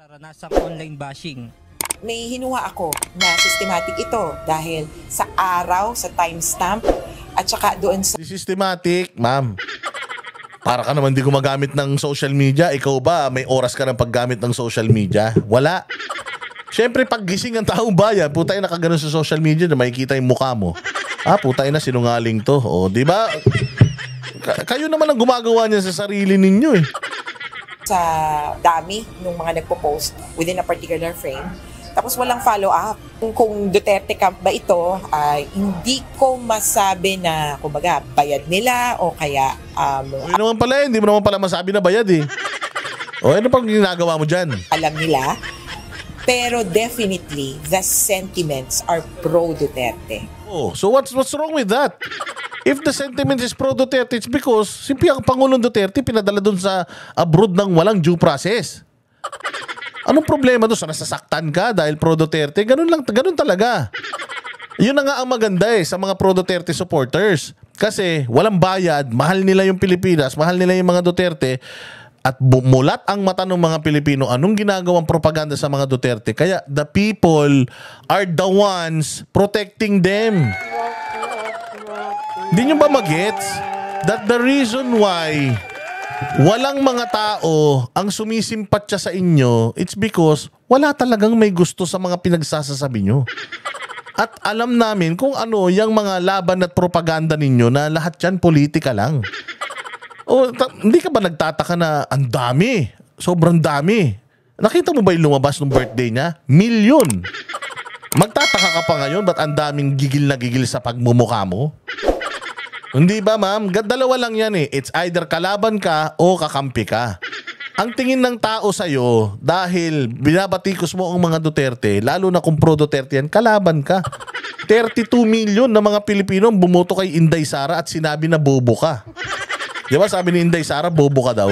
naranasang online bashing. May hinuha ako na systematic ito dahil sa araw, sa timestamp, at saka doon sa... Systematic, ma'am. Para ka naman di gumagamit ng social media. Ikaw ba, may oras ka ng paggamit ng social media? Wala. Siyempre, pag gising ang taong bayan, putay na nakaganon sa social media na makikita yung mukha mo. Putay na sinungaling to. O, di ba? Kayo naman ang gumagawa niya sa sarili ninyo eh. Sa dami ng mga nagpo-post within a particular frame. Tapos walang follow-up. Kung Duterte camp ba ito, hindi ko masabi na, kumbaga, bayad nila o kaya... Hindi naman pala, hindi mo naman pala masabi na bayad eh. O ano pang ginagawa mo dyan? Alam nila. Pero definitely, the sentiments are pro-Duterte. Oh, so what's wrong with that? If the sentiment is pro-Duterte, it's because simple ang Pangulong Duterte pinadala dun sa abroad ng walang due process. Anong problema doon? So nasasaktan ka dahil pro-Duterte? Ganun lang, ganun talaga. Yun na nga ang maganda eh sa mga pro-Duterte supporters. Kasi walang bayad, mahal nila yung Pilipinas, mahal nila yung mga Duterte, at bumulat ang mata ng mga Pilipino anong ginagawang propaganda sa mga Duterte. Kaya the people are the ones protecting them. Hindi nyo ba magets that the reason why walang mga tao ang sumisimpatya sa inyo, it's because wala talagang may gusto sa mga pinagsasasabi nyo. At alam namin kung ano yung mga laban at propaganda ninyo na lahat yan politika lang. O, hindi ka ba nagtataka na ang dami? Sobrang dami. Nakita mo ba yung lumabas ng birthday niya? Milyon. Magtataka ka pa ngayon ba't ang daming gigil na gigil sa pagmumukha mo? Hindi ba ma'am? Dalawa lang yan eh. It's either kalaban ka o kakampi ka. Ang tingin ng tao sa'yo dahil binabatikos mo ang mga Duterte, lalo na kung pro-Duterte yan, kalaban ka. 32 million na mga Pilipino bumoto kay Inday Sara at sinabi na bobo ka. Di ba sabi ni Inday Sara, bobo ka daw?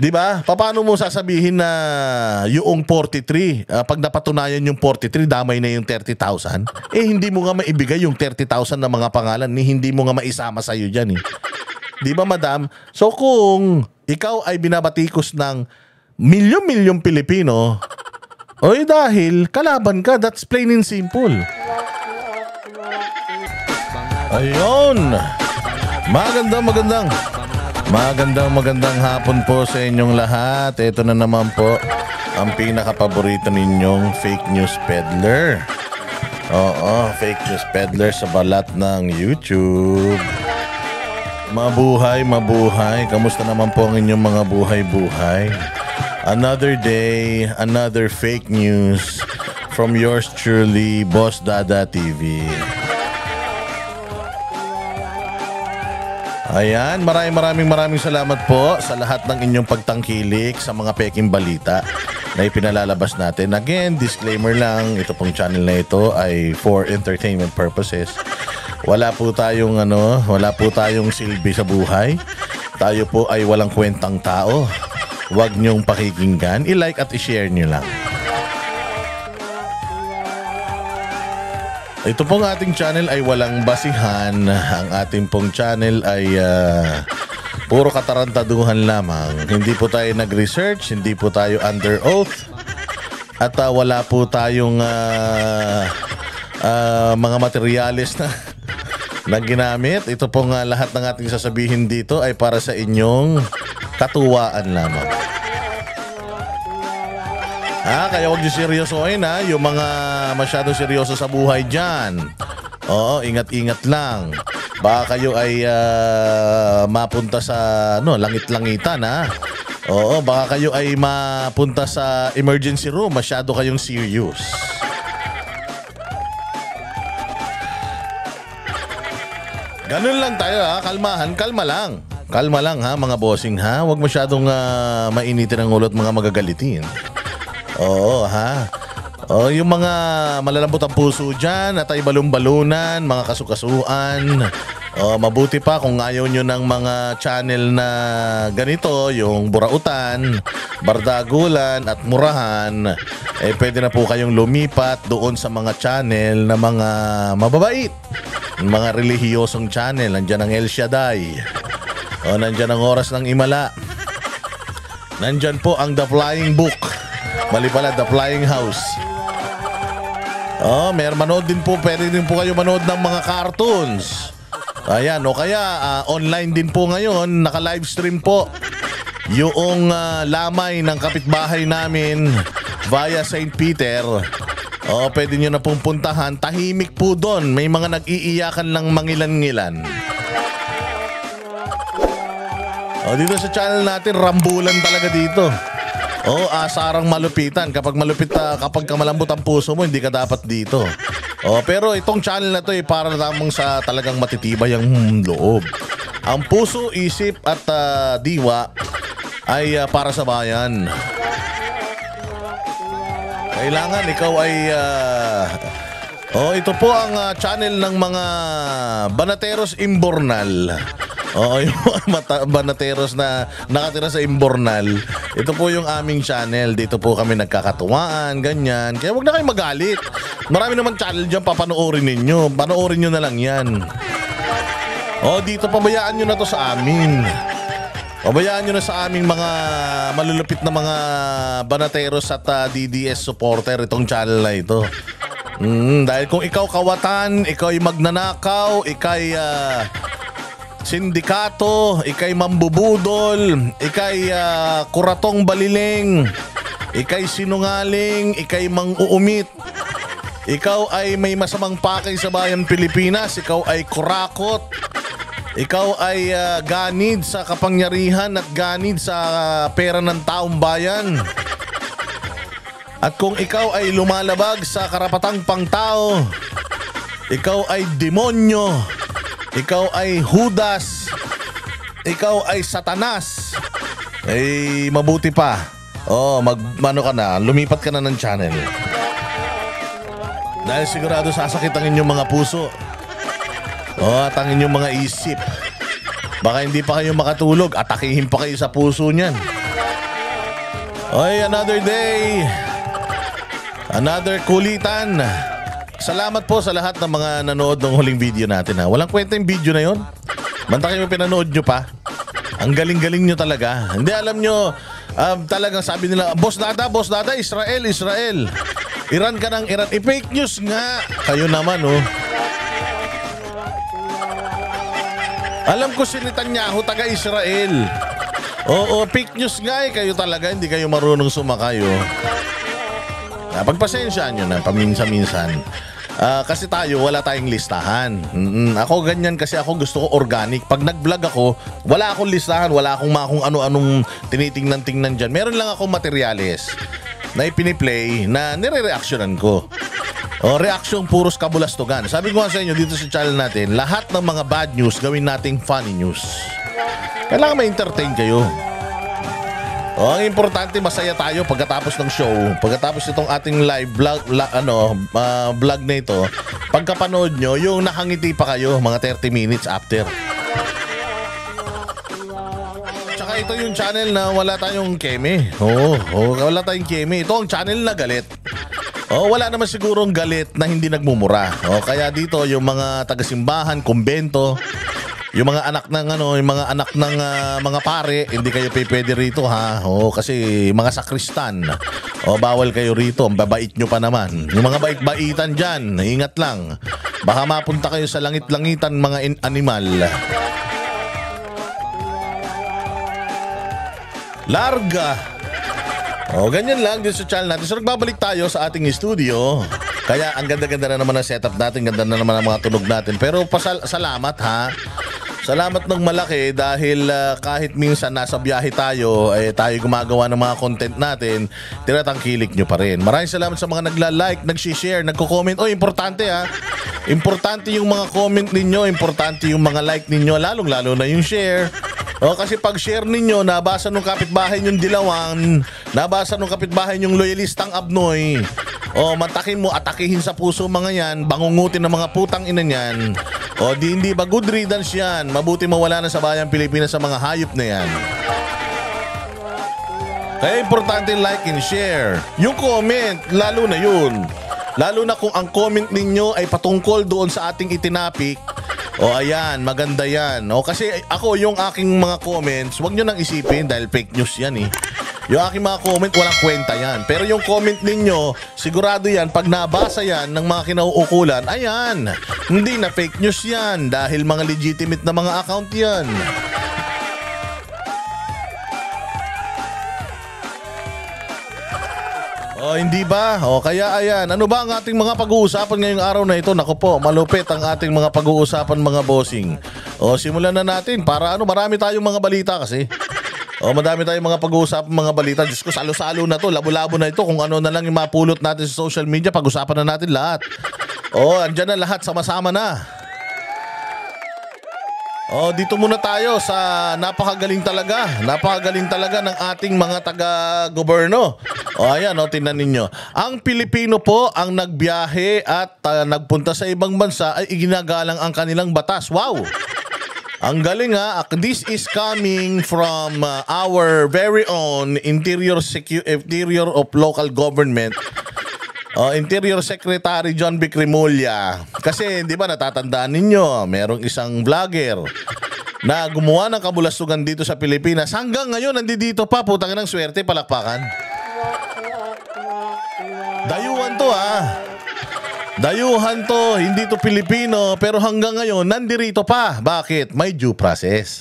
Di ba? Paano mo sasabihin na yung 43, pag napatunayan yung 43, damay na yung 30,000? Eh, hindi mo nga maibigay yung 30,000 na mga pangalan, hindi mo nga maisama sa'yo dyan eh. Di ba, madam? So, kung ikaw ay binabatikos ng milyon-milyong Pilipino, oy dahil kalaban ka, that's plain and simple. Ayun! Magandang hapon po sa inyong lahat. Ito na naman po ang pinaka-paborito ninyong fake news peddler. Oo, fake news peddler sa balat ng YouTube. Mabuhay. Kamusta naman po ang inyong mga buhay-buhay? Another day, another fake news from yours truly, Boss Dada TV. Ayan, maraming salamat po sa lahat ng inyong pagtangkilik sa mga peking balita na ipinalalabas natin. Again, disclaimer lang, ito pong channel na ito ay for entertainment purposes. Wala po tayong silbi sa buhay. Tayo po ay walang kwentang tao. Huwag niyong pakikinggan, i-like at i-share niyo lang. Ito pong ating channel ay walang basihan. Ang ating pong channel ay puro katarantaduhan lamang. Hindi po tayo nag-research, hindi po tayo under oath, at wala po tayong mga materyales na ginamit. Ito pong lahat ng ating sasabihin dito ay para sa inyong katuwaan lamang. Kaya huwag niyo seryosohin yung mga masyadong seryoso sa buhay dyan. Oo, ingat-ingat lang. Baka kayo ay mapunta sa langit-langitan Oo, baka kayo ay mapunta sa emergency room. Masyado kayong serious. Ganun lang tayo kalmahan, kalma lang. Kalma lang mga bossing Huwag masyadong mainitin ang ulo at mga magagalitin. Oo yung mga malalambot ang puso dyan at ay balon-balunan, mga kasukasuan. Mabuti pa kung ayaw nyo ng mga channel na ganito, yung burautan, bardagulan at murahan, pwede na po kayong lumipat doon sa mga channel na mga mababait, mga relihiyosong channel. Nandyan ang El Shaddai, nandyan ang Oras ng Imala. Nandyan po ang The Flying Book. Mali pala, The Flying House. May manood din po, pwede din po kayo manood ng mga cartoons. Ayan, o kaya online din po ngayon, naka-livestream po yung lamay ng kapitbahay namin via St. Peter. Pwede nyo na pong puntahan. Tahimik po doon. May mga nag-iiyakan lang mangilan-ngilan. Dito sa channel natin, rambulan talaga dito. Asarang malupitan. Kapag kapag malambot ang puso mo, hindi ka dapat dito. Pero itong channel na to para lamang sa talagang matitibay ang loob. Ang puso, isip at diwa ay para sa bayan. Kailangan ikaw ay ito po ang channel ng mga Banateros Imbornal. Yung mga Banateros na nakatira sa Imbornal. Ito po yung aming channel. Dito po kami nagkakatuwaan, ganyan. Kaya wag na kayo magalit. Marami naman channel dyan, papanoorin ninyo. Panoorin nyo na lang yan. Dito pabayaan nyo na to sa amin. Pabayaan nyo na sa aming mga malulupit na mga Banateros at DDS supporter itong channel na ito. Dahil kung ikaw kawatan, ikaw ay magnanakaw, ikay sindikato, ikay mambubudol, ikay kuratong baliling, ikay sinungaling, ikay mang-uumit, ikaw ay may masamang pakay sa bayan Pilipinas, ikaw ay kurakot, ikaw ay ganid sa kapangyarihan at ganid sa pera ng taong bayan. At kung ikaw ay lumalabag sa karapatang pangtao, ikaw ay demonyo, ikaw ay Judas, ikaw ay Satanas, mabuti pa. Magmano ka na, lumipat ka na ng channel. Dahil sigurado sasakit ang inyong mga puso. At ang inyong mga isip. Baka hindi pa kayo makatulog, atakihin pa kayo sa puso niyan. Another day, another kulitan. Salamat po sa lahat ng mga nanood ng huling video natin. Walang kwenta yung video na yon. Banta kayo pinanood nyo pa. Ang galing-galing nyo talaga. Hindi, alam nyo, talagang sabi nila, Boss Dada, Israel. Iran ka ng Iran. Fake news nga. Kayo naman, Alam ko si Netanyahu taga-Israel. Fake news nga kayo talaga, hindi kayo marunong sumakay. Pagpasensyaan nyo na paminsan-minsan. Kasi tayo, wala tayong listahan. Ako ganyan kasi ako gusto ko organic. Pag nag-vlog ako, wala akong listahan, wala akong kung ano-anong tinitingnan-tingnan dyan. Meron lang akong materyales na ipiniplay na nire-reactionan ko. Reaction puros kabulastugan. Sabi ko nga sa inyo dito sa channel natin, lahat ng mga bad news gawin nating funny news. Kailangan ma-entertain kayo. Ang importante, masaya tayo pagkatapos ng show. Pagkatapos itong ating live vlog, vlog na ito, pagkapanood nyo, yung nakangiti pa kayo mga 30 minutes after. Tsaka ito yung channel na wala tayong keme. Wala tayong keme. Ito ang channel na galit. Wala naman sigurong galit na hindi nagmumura. Kaya dito yung mga taga-simbahan, kumbento, yung mga anak ng yung mga anak ng mga pare, hindi kayo pwede rito kasi mga sakristan. Bawal kayo rito, ang babait nyo pa naman. Yung mga bait-baitan diyan, ingat lang. Baka mapunta kayo sa langit-langitan mga animal. Larga. Ganyan lang din sa channel natin. So nagbabalik tayo sa ating studio. Kaya ang ganda-ganda na naman ang setup natin, ganda na naman ang mga tunog natin. Pero salamat Salamat ng malaki dahil kahit minsan nasa biyahe tayo, tayo gumagawa ng mga content natin, tinatangkilik nyo pa rin. Maraming salamat sa mga nagla-like, nag-share, nagko-comment. Importante Importante yung mga comment ninyo, importante yung mga like ninyo, lalong-lalo na yung share. Kasi pag share ninyo, nabasa nung kapitbahay nyong Dilawan, nabasa nung kapitbahay nyong loyalistang Abnoy, matakin mo, atakihin sa puso mga yan, bangungutin ng mga putang ina niyan. Hindi ba good riddance yan? Mabuti mawala na sa bayang Pilipinas sa mga hayop na yan. Kaya importante like and share. Yung comment, lalo na yun. Lalo na kung ang comment ninyo ay patungkol doon sa ating itinapik. Ayan, maganda yan. Kasi ako, yung aking mga comments, wag nyo nang isipin dahil fake news yan Yung aking mga comment, walang kwenta yan. Pero yung comment ninyo, sigurado yan, pag nabasa yan ng mga kinauukulan, ayan, hindi na fake news yan dahil mga legitimate na mga account yan. Oh, hindi ba? O kaya ayan, ano ba ang ating mga pag-uusapan ngayong araw na ito? Naku po, malupit ang ating mga pag-uusapan mga bossing. O simulan na natin para marami tayong mga balita kasi. O madami tayong mga pag-uusapan mga balita. Diyos ko, salo-salo na to, labo-labo na ito. Kung ano na lang yung mapulot natin sa social media, pag-usapan na natin lahat. O, andyan na lahat, sama-sama na. Oh, dito muna tayo sa napakagaling talaga ng ating mga taga-goberno. Oh, ayan, tingnan ninyo. Ang Pilipino po ang nagbiyahe at nagpunta sa ibang bansa ay iginagalang ang kanilang batas. Wow! Ang galing ha. This is coming from our very own Interior of Local Government. Interior Secretary John Vic Remulla. Kasi di ba natatandaan ninyo, merong isang vlogger na gumawa ng kabulastugan dito sa Pilipinas. Hanggang ngayon nandito pa, putang ng swerte, palakpakan. Dayuhan to Dayuhan to, hindi to Pilipino, pero hanggang ngayon nandirito pa. Bakit? May due process.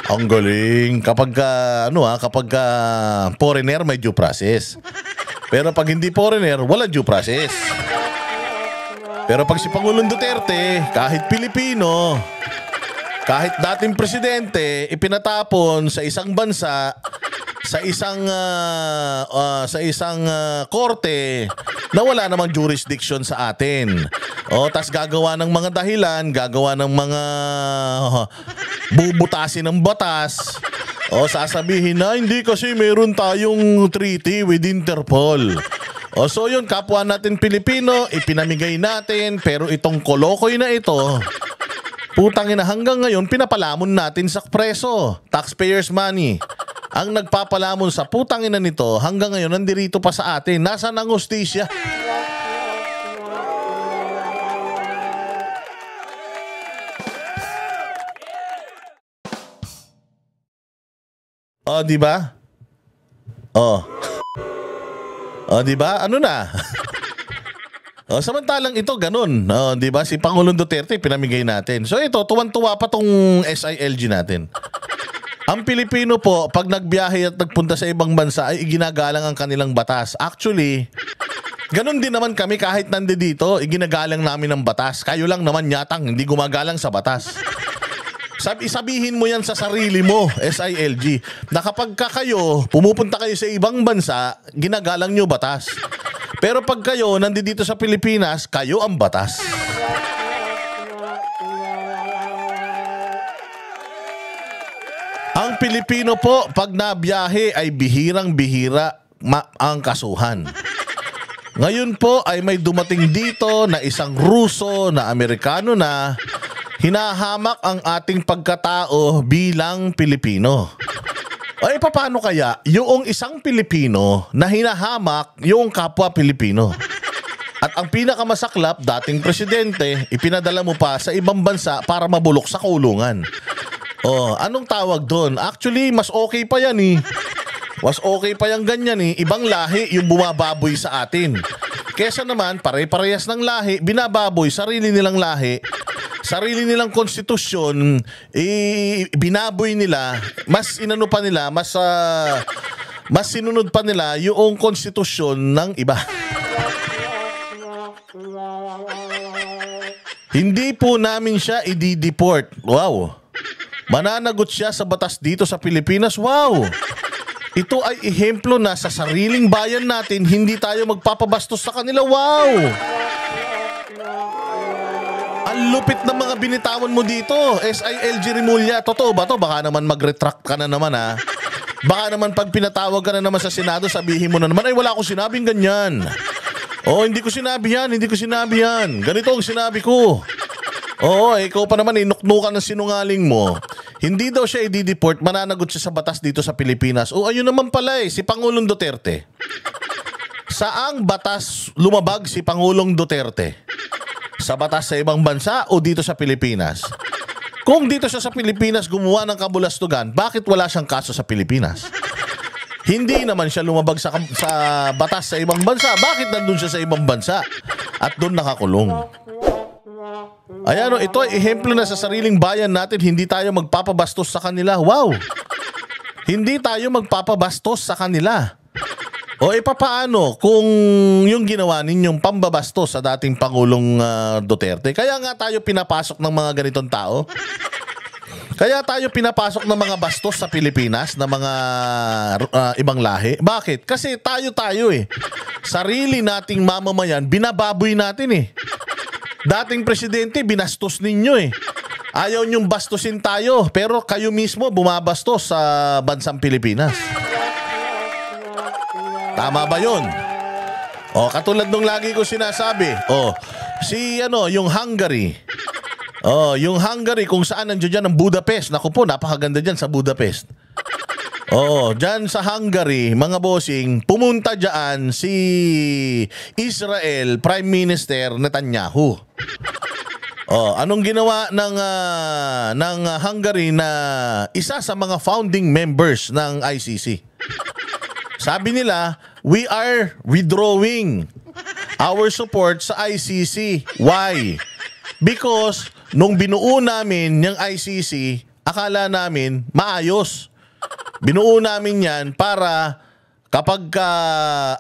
Ang galing. Kapag foreigner may due process. Pero pag hindi foreigner, wala due process. Pero pag si Pangulong Duterte, kahit Pilipino, kahit dating presidente, ipinatapon sa isang bansa, sa isang korte na wala namang jurisdiction sa atin. Tas gagawa ng mga dahilan, gagawa ng mga bubutasin ng batas. Sasabihin na hindi kasi meron tayong treaty with Interpol. So yun, kapwa natin Pilipino, ipinamigay natin, pero itong kolokoy na ito, putangin na hanggang ngayon, pinapalamon natin sa preso. Taxpayers money. Ang nagpapalamon sa putangin na nito, hanggang ngayon, nandirito pa sa atin. Nasaan ang hustisya? Di ba? Di ba? Ano na? Samantalang ito ganun, di ba? Si Pangulong Duterte pinamigay natin. So ito, tuwan-tuwa pa tong SILG natin. Ang Pilipino po, pag nagbiyahe at nagpunta sa ibang bansa ay iginagalang ang kanilang batas. Actually, ganun din naman kami kahit nandito, iginagalang namin ang batas. Kayo lang naman yatang hindi gumagalang sa batas. Sabihin mo yan sa sarili mo, SILG, na kapag kayo, pumupunta kayo sa ibang bansa, ginagalang nyo batas. Pero pag kayo nandito sa Pilipinas, kayo ang batas. Ang Pilipino po, pag nabiyahe ay bihirang-bihira ang kasuhan. Ngayon po ay may dumating dito na isang Ruso na Amerikano na hinahamak ang ating pagkatao bilang Pilipino. Ay, paano kaya yung isang Pilipino na hinahamak yung kapwa Pilipino? At ang pinakamasaklap, dating presidente, ipinadala mo pa sa ibang bansa para mabulok sa kulungan. Anong tawag doon? Actually, mas okay pa yan eh. Mas okay pa yung ganyan eh. Ibang lahi yung bumababoy sa atin. Kesa naman, pare-parehas ng lahi, binababoy, sarili nilang lahi, sarili nilang konstitusyon, binaboy nila, mas inano pa nila, mas sinunod pa nila yung konstitusyon ng iba. Hindi po namin siya i-deport. Wow. Mananagot siya sa batas dito sa Pilipinas. Wow. Ito ay ehemplo na sa sariling bayan natin, hindi tayo magpapabastos sa kanila. Wow. Ang lupit ng mga binitawan mo dito, SILG Remulla. Totoo ba to? Baka naman mag-retract ka na naman ha. Baka naman pag pinatawag ka na naman sa Senado, sabihin mo na naman, ay wala akong sinabing ganyan. Hindi ko sinabi yan. Ganito ang sinabi ko. Ikaw pa naman inuknukan ng sinungaling mo. Hindi daw siya i-deport, mananagot siya sa batas dito sa Pilipinas. Ayun naman pala si Pangulong Duterte. Saang batas lumabag si Pangulong Duterte? Sa batas sa ibang bansa o dito sa Pilipinas? Kung dito siya sa Pilipinas gumawa ng kabulastugan, bakit wala siyang kaso sa Pilipinas? Hindi naman siya lumabag sa batas sa ibang bansa. Bakit nandun siya sa ibang bansa? At doon nakakulong. Ayan, ito ay ehemplo na sa sariling bayan natin, hindi tayo magpapabastos sa kanila. Wow! Hindi tayo magpapabastos sa kanila. O papaano kung yung ginawa ninyong pambabastos sa dating Pangulong Duterte? Kaya nga tayo pinapasok ng mga ganitong tao. Kaya tayo pinapasok ng mga bastos sa Pilipinas na mga ibang lahi. Bakit? Kasi tayo eh. Sarili nating mamamayan, binababoy natin eh. Dating presidente, binastos ninyo eh. Ayaw nyong bastusin tayo, pero kayo mismo bumabastos sa bansang Pilipinas. Tama ba yun? O, katulad nung lagi ko sinasabi, yung Hungary. Yung Hungary, kung saan nandiyo dyan ang Budapest. Naku po, napakaganda dyan sa Budapest. Dyan sa Hungary, mga bossing, pumunta dyan si Israel Prime Minister Netanyahu. Anong ginawa ng Hungary na isa sa mga founding members ng ICC? Sabi nila, we are withdrawing our support sa ICC. Why? Because nung binuo namin yung ICC, akala namin maayos. Binuo namin yan para kapag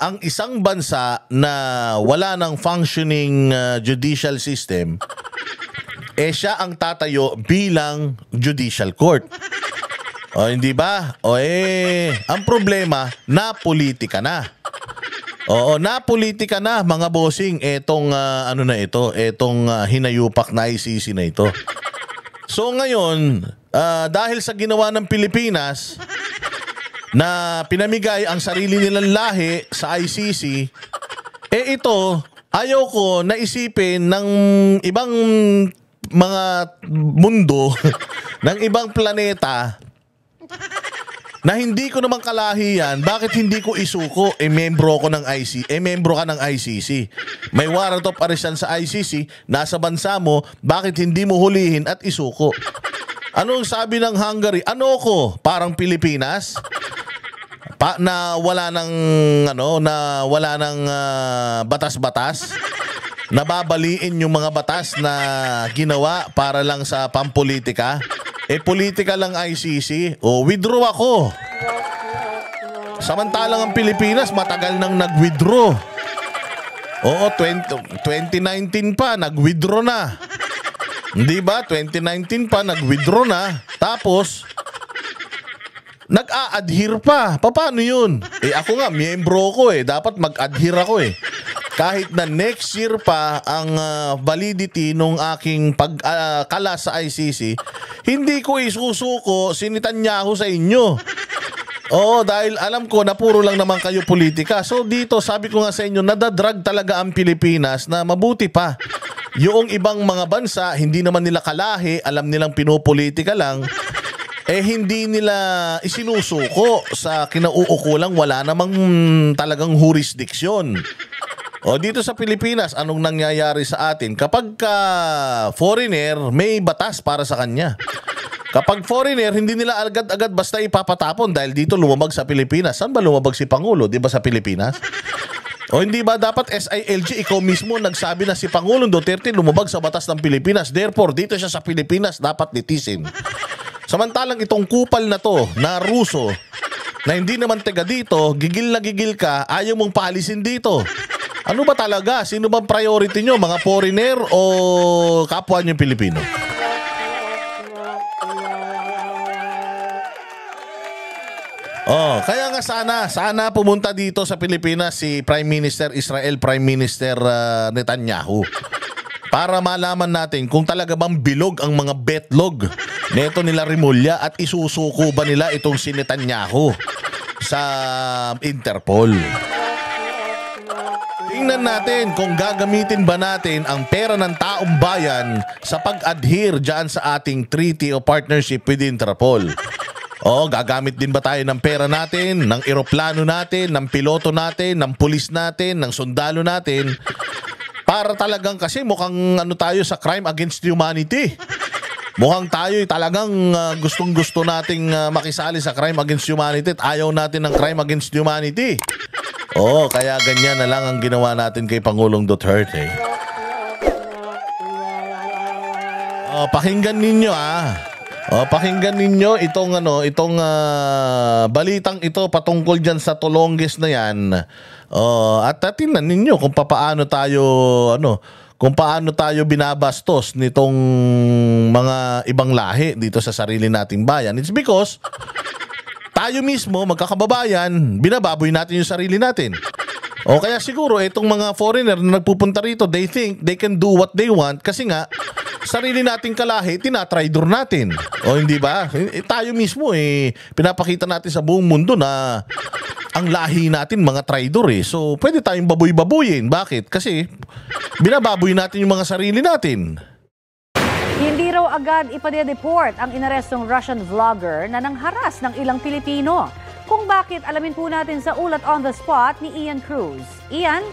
ang isang bansa na wala ng functioning judicial system, siya ang tatayo bilang judicial court. Hindi ba? Ang problema, napolitika na. Napolitika na, mga bossing, etong hinayupak na ICC na ito. So ngayon, dahil sa ginawa ng Pilipinas na pinamigay ang sarili nilang lahi sa ICC, ito, ayaw ko na isipin ng ibang mga mundo, ng ibang planeta, na hindi ko naman kalahi yan, bakit hindi ko isuko? Membro ko ng ICC. Membro ka ng ICC. May warrant of arrest sa ICC, nasa bansa mo, bakit hindi mo hulihin at isuko? Anong sabi ng Hungary? Ano ko? Parang Pilipinas? Na wala ng batas-batas? Nababaliin yung mga batas na ginawa para lang sa pampolitika? Politika lang ICC. Withdraw ako. Samantalang ang Pilipinas matagal nang nag-withdraw. 2019 pa, nag-withdraw na. Hindi ba? 2019 pa, nag-withdraw na. Tapos, nag-a-adhere pa. Paano yun? Ako nga, miyembro ko dapat mag-adhere ako Kahit na next year pa ang validity nung aking pagkala sa ICC, hindi ko isusuko si Netanyahu sa inyo. Dahil alam ko na puro lang naman kayo politika. So dito, sabi ko nga sa inyo, nadadrag talaga ang Pilipinas na mabuti pa. Yung ibang mga bansa, hindi naman nila kalahi, alam nilang pinopolitika lang, hindi nila isinusuko sa kinauukulang wala namang talagang jurisdiksyon. Dito sa Pilipinas, anong nangyayari sa atin? Kapag foreigner, may batas para sa kanya. Kapag foreigner, hindi nila agad-agad basta ipapatapon dahil dito lumabag sa Pilipinas. Saan ba lumabag si Pangulo? Di ba sa Pilipinas? Hindi ba dapat SILG, ikaw mismo nagsabi na si Pangulong Duterte lumabag sa batas ng Pilipinas. Therefore, dito siya sa Pilipinas dapat litisin. Samantalang itong kupal na to, na Ruso, na hindi naman taga dito, gigil na gigil ka, ayaw mong paalisin dito. Ano ba talaga? Sino bang priority nyo? Mga foreigner o kapwa nyo Pilipino? Kaya nga sana pumunta dito sa Pilipinas si Prime Minister Israel, Prime Minister Netanyahu. Para malaman natin kung talaga bang bilog ang mga betlog neto nila Rimulya at isusuko ba nila itong si Netanyahu sa Interpol. Tingnan natin kung gagamitin ba natin ang pera ng taong bayan sa pag-adhere dyan sa ating treaty o partnership with Interpol. Gagamit din ba tayo ng pera natin, ng eroplano natin, ng piloto natin, ng pulis natin, ng sundalo natin, para talagang kasi mukhang tayo sa crime against humanity. Mukhang tayo'y talagang gustong-gusto nating makisali sa crime against humanity at ayaw natin ng crime against humanity. Oo, kaya ganyan na lang ang ginawa natin kay Pangulong Duterte. Pakinggan ninyo pakinggan ninyo itong balitang ito patungkol diyan sa Tolonges na 'yan. At tingnan ninyo kung paano tayo binabastos nitong mga ibang lahi dito sa sarili nating bayan. It's because tayo mismo magkakababayan, binababoy natin yung sarili natin. O kaya siguro itong mga foreigner na nagpupunta rito, they think they can do what they want kasi nga sarili nating kalahi, tinatraidor natin. O hindi ba? Tayo mismo pinapakita natin sa buong mundo na ang lahi natin mga traidor So pwede tayong baboy-baboyin. Bakit? Kasi binababoy natin yung mga sarili natin. Hindi raw agad ipadedeport ang inarestong Russian vlogger na nangharas ng ilang Pilipino. Kung bakit, alamin po natin sa ulat on the spot ni Ian Cruz. Ian?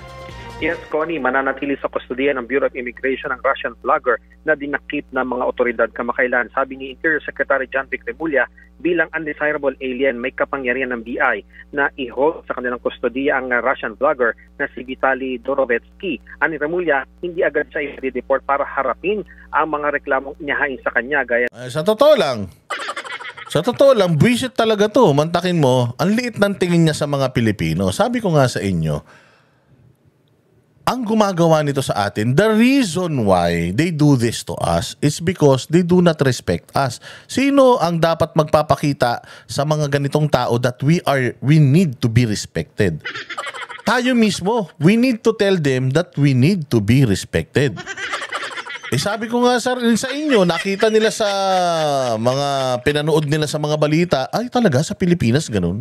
Yes, Connie, mananatili sa kustodiya ng Bureau of Immigration ang Russian vlogger na dinakip ng mga otoridad kamakailan. Sabi ni Interior Secretary John Vic Remulla, bilang undesirable alien, may kapangyarihan ng BI na i-hold sa kanilang kustodiya ang Russian vlogger na si Vitaly Dorovetsky. Ani Remulla, hindi agad siya i-deport para harapin ang mga reklamong inihain sa kanya. Sa totoo lang, buwisit talaga to. Mantakin mo, ang liit ng tingin niya sa mga Pilipino. Sabi ko nga sa inyo, ang gumagawa nito sa atin, the reason why they do this to us is because they do not respect us. Sino ang dapat magpapakita sa mga ganitong tao that we need to be respected? Tayo mismo, we need to tell them that we need to be respected. Sabi ko nga sa inyo, nakita nila sa mga pinanood nila sa mga balita, ay talaga sa Pilipinas ganun.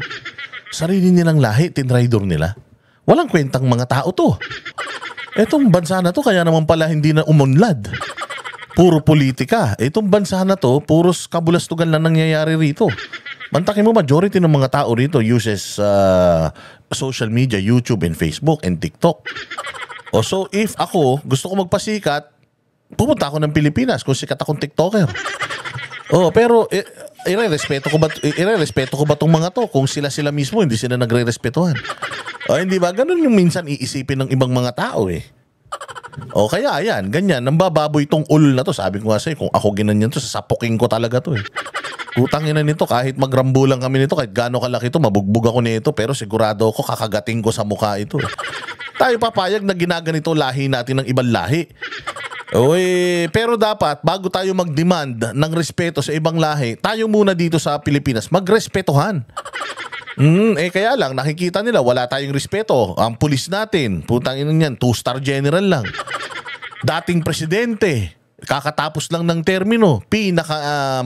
Sarili nilang lahi, tinraidor nila. Walang kwentang mga tao to. Etong bansa na to, kaya naman pala hindi na umunlad. Puro politika. Etong bansa na to, puros kabulastugan lang nangyayari rito. Mantakin mo, majority ng mga tao rito uses social media, YouTube and Facebook and TikTok. So if ako, gusto ko magpasikat, pupunta ako ng Pilipinas kung sikat akong TikToker. Pero irerespeto ko ba tong mga to kung sila mismo hindi sila nagrerespetuhan? Hindi ba? Ganun yung minsan iisipin ng ibang mga tao kaya ayan, ganyan, nambababoy tong ulol na to. Sabi ko nga sa'yo, kung ako ginanyan to, sasapukin ko talaga to Utangin na nito, kahit magrambulan kami nito, kahit gaano kalaki to, mabugbog ako nito, pero sigurado ako kakagating ko sa mukha ito Tayo papayag na ginaganito lahi natin ng ibang lahi. Pero dapat, bago tayo mag-demand ng respeto sa ibang lahi, tayo muna dito sa Pilipinas, magrespetuhan. Kaya lang, nakikita nila, wala tayong respeto. Ang pulis natin, putang ina niyan, 2-star general lang. Dating presidente, kakatapos lang ng termino,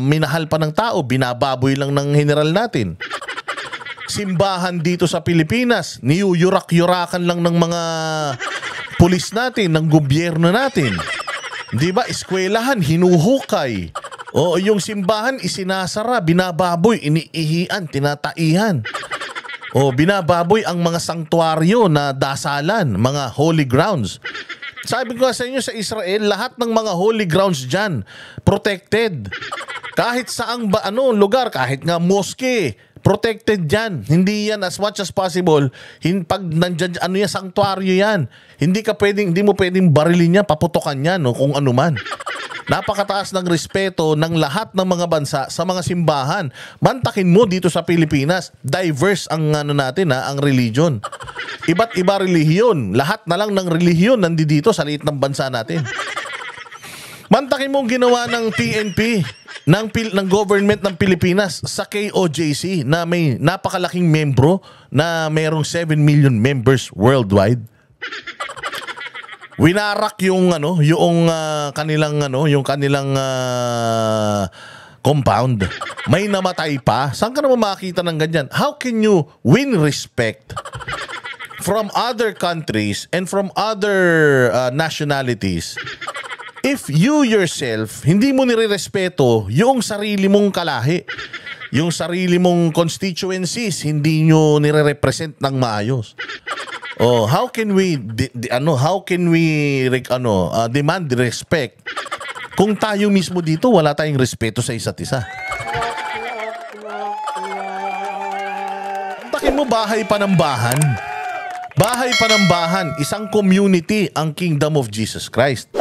minahal pa ng tao, binababoy lang ng general natin. Simbahan dito sa Pilipinas, niyuyurak-yurakan lang ng mga pulis natin, ng gobyerno natin. Di ba? Eskwelahan, hinuhukay. Yung simbahan, isinasara, binababoy, iniihian, tinataihan. Binababoy ang mga sanktuaryo na dasalan, mga holy grounds. Sabi ko sa inyo, sa Israel, lahat ng mga holy grounds dyan, protected. Kahit saang lugar, kahit nga mosque, protected dyan. Hindi yan as much as possible. Pag nandyan, sanktuaryo yan. Hindi mo pwedeng barilin yan, paputokan yan, kung ano man. Napakataas ng respeto ng lahat ng mga bansa sa mga simbahan. Mantakin mo dito sa Pilipinas, diverse ang ang religion. Iba't iba relihiyon. Lahat na lang ng relihiyon nandito sa liit ng bansa natin. Mantakin mo ginawa ng PNP, ng government ng Pilipinas sa KOJC na may napakalaking membro na mayroong 7 million members worldwide. Winarak yung kanilang compound. May namatay pa. Saan ka naman makakita ng ganyan? How can you win respect from other countries and from other nationalities if you yourself hindi mo nirerespeto yung sarili mong kalahi, yung sarili mong constituencies, hindi nyo nire-represent ng maayos? How can we demand respect kung tayo mismo dito wala tayong respeto sa isa't isa. Takin mo bahay panambahan. Bahay panambahan, isang community ang Kingdom of Jesus Christ.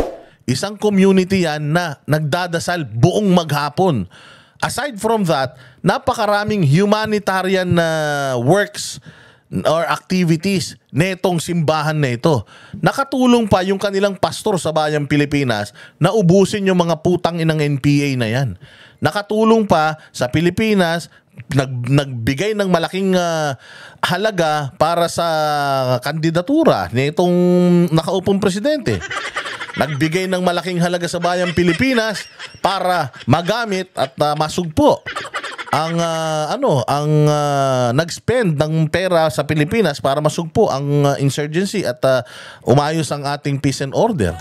Isang community yan na nagdadasal buong maghapon. Aside from that, napakaraming humanitarian works or activities netong simbahan na ito. Nakatulong pa yung kanilang pastor sa bayang Pilipinas na ubusin yung mga putang inang NPA na yan. Nakatulong pa sa Pilipinas, nagbigay ng malaking halaga para sa kandidatura nitong nakaupong presidente. Nagbigay ng malaking halaga sa bayang Pilipinas para magamit at masugpo ang nag-spend ng pera sa Pilipinas para masugpo ang insurgency at umayos ang ating peace and order.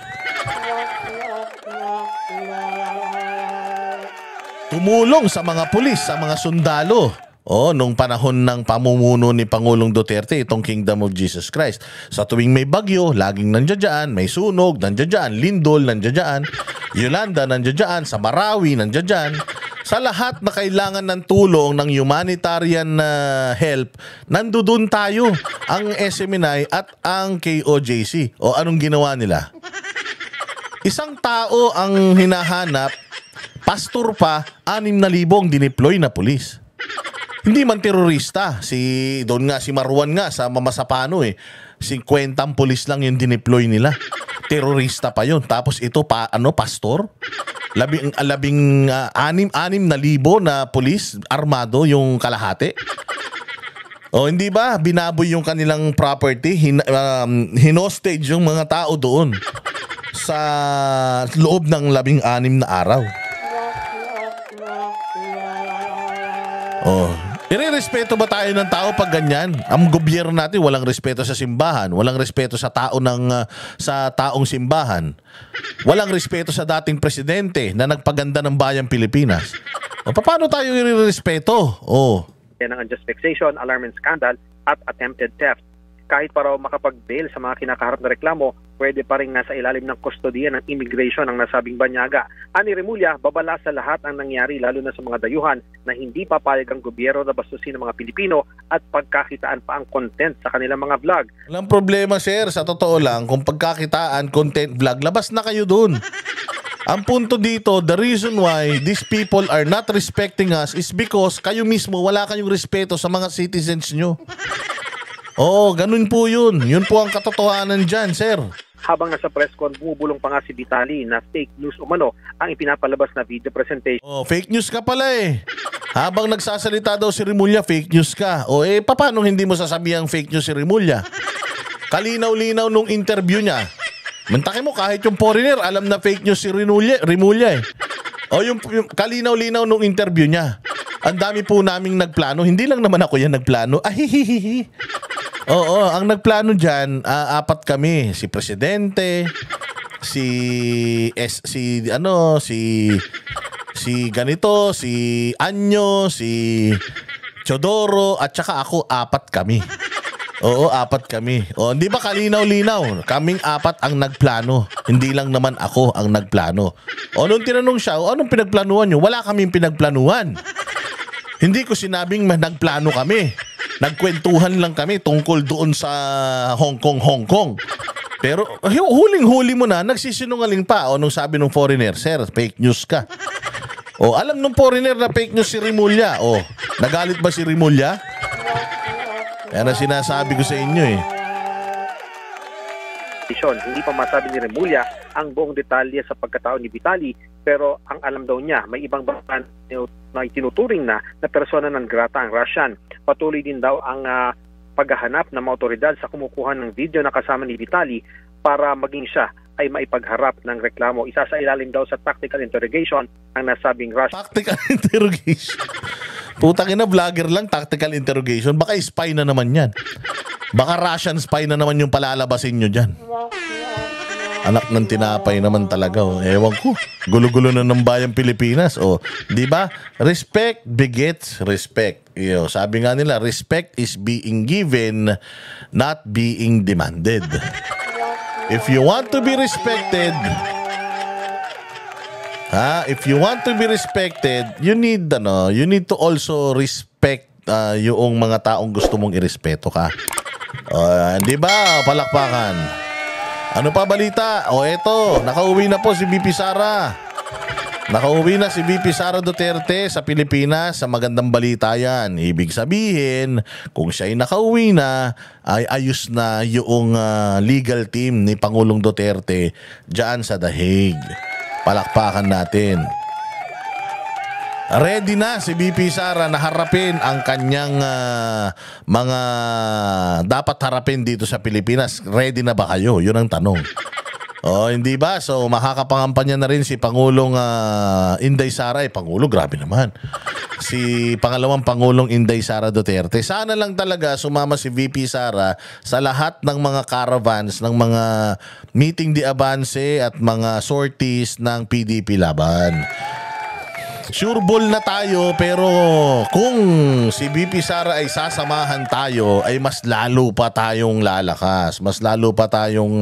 Tumulong sa mga pulis, sa mga sundalo. Nung panahon ng pamumuno ni Pangulong Duterte, itong Kingdom of Jesus Christ. Sa tuwing may bagyo, laging nandiyan, may sunog, nandiyan, lindol, nandiyan, Yolanda, nandiyan, sa Marawi, nandiyan. Sa lahat na kailangan ng tulong ng humanitarian help, nandoon tayo, ang SMNI at ang KOJC. O anong ginawa nila? Isang tao ang hinahanap, pastor pa, 6,000 ang dineploy na pulis. Hindi man terorista. Doon nga si Marwan nga sa Mamasapano 50 pulis lang yung dineploy nila. Terorista pa yun. Tapos ito pastor? 6,000 na pulis armado yung kalahati. Hindi ba? Binaboy yung kanilang property. Hinostage yung mga tao doon sa loob ng 16 na araw. Ire-respeto ba tayo ng tao pag ganyan? Ang gobyerno natin walang respeto sa simbahan, walang respeto sa taong simbahan. Walang respeto sa dating presidente na nagpaganda ng bayang Pilipinas. Paano tayo ire-respeto? Yan ang unjust vexation, alarming scandal at attempted theft. Kahit para makapag-bail sa mga kinakaharap na reklamo, pwede pa rin nasa ilalim ng kustodiya ng immigration ang nasabing banyaga. Ani Remulla, babala sa lahat ang nangyari lalo na sa mga dayuhan na hindi papayag ang gobyerno na bastusin ng mga Pilipino at pagkakitaan pa ang content sa kanilang mga vlog. Walang problema, sir. Sa totoo lang, kung pagkakitaan, content vlog, labas na kayo dun. Ang punto dito, the reason why these people are not respecting us is because kayo mismo wala kayong respeto sa mga citizens nyo. Ganun po yun. Yun po ang katotohanan dyan, sir. Habang nasa press con, bumubulong pa nga si Vitali na fake news umano ang ipinapalabas na video presentation. Fake news ka pala Habang nagsasalita daw si Remulla, fake news ka. Paano hindi mo sasabihang fake news si Remulla? Kalinaw-linaw nung interview niya. Mantakin mo, kahit yung foreigner, alam na fake news si Remulla yung kalinaw-linaw nung interview niya. Ang dami po naming nagplano. Hindi lang naman ako yan nagplano. Ang nagplano dyan, 4 kami. Si Presidente, si ganito, si Anyo, si Chodoro, at saka ako, 4 kami. 4 kami. Hindi ba kalinaw-linaw? Kaming 4 ang nagplano. Hindi lang naman ako ang nagplano. Nung tinanong siya, anong pinagplanuhan nyo? Wala kaming pinagplanuhan. Hindi ko sinabing nagplano kami. Nagkwentuhan lang kami tungkol doon sa Hong Kong. Pero huling-huli mo na, nagsisinungaling pa. Nung sabi ng foreigner, sir, fake news ka. Alam nung foreigner na fake news si Remulla. Nagalit ba si Remulla? Yan ang sinasabi ko sa inyo Hindi pa masabi ni Remulla ang buong detalye sa pagkatao ni Vitali, pero ang alam daw niya, may ibang bansa na itinuturing na persona non grata ang Russian. Patuloy din daw ang paghahanap ng mga otoridad sa kumukuha ng video na kasama ni Vitali para maging siya ay maipagharap ng reklamo. Isa sa ilalim daw sa tactical interrogation ang nasabing Russian. Tactical interrogation? Putang ina, vlogger lang, tactical interrogation. Baka spy na naman yan. Baka Russian spy na naman yung palalabasin nyo dyan. Anak ng tinapay naman talaga. Ewan ko. Gulo-gulo na ng bayang Pilipinas. Di ba? Respect begets respect. Sabi nga nila, respect is being given, not being demanded. If you want to be respected, If you want to be respected, you need to also respect yung mga taong gusto mong irespeto ka. Di ba? Palakpakan. Ano pa balita? Eto, nakauwi na po si VP Sara. Nakauwi na si VP Sara Duterte sa Pilipinas. Sa magandang balita yan. Ibig sabihin, kung siya ay nakauwi na, ay ayos na yung legal team ni Pangulong Duterte dyan sa The Hague. Palakpakan natin. Ready na si VP Sara na harapin ang kanyang mga dapat harapin dito sa Pilipinas. Ready na ba kayo? Yun ang tanong. Hindi ba? So, makakapangampanya na rin si Pangulong Inday Sara. Pangulo, grabe naman. Si pangalawang Pangulong Inday Sara Duterte. Sana lang talaga sumama si VP Sara sa lahat ng mga caravans, ng mga meeting de avance at mga sorties ng PDP laban. Sure ball na tayo, pero kung si VP Sara ay sasamahan tayo, ay mas lalo pa tayong lalakas. Mas lalo pa tayong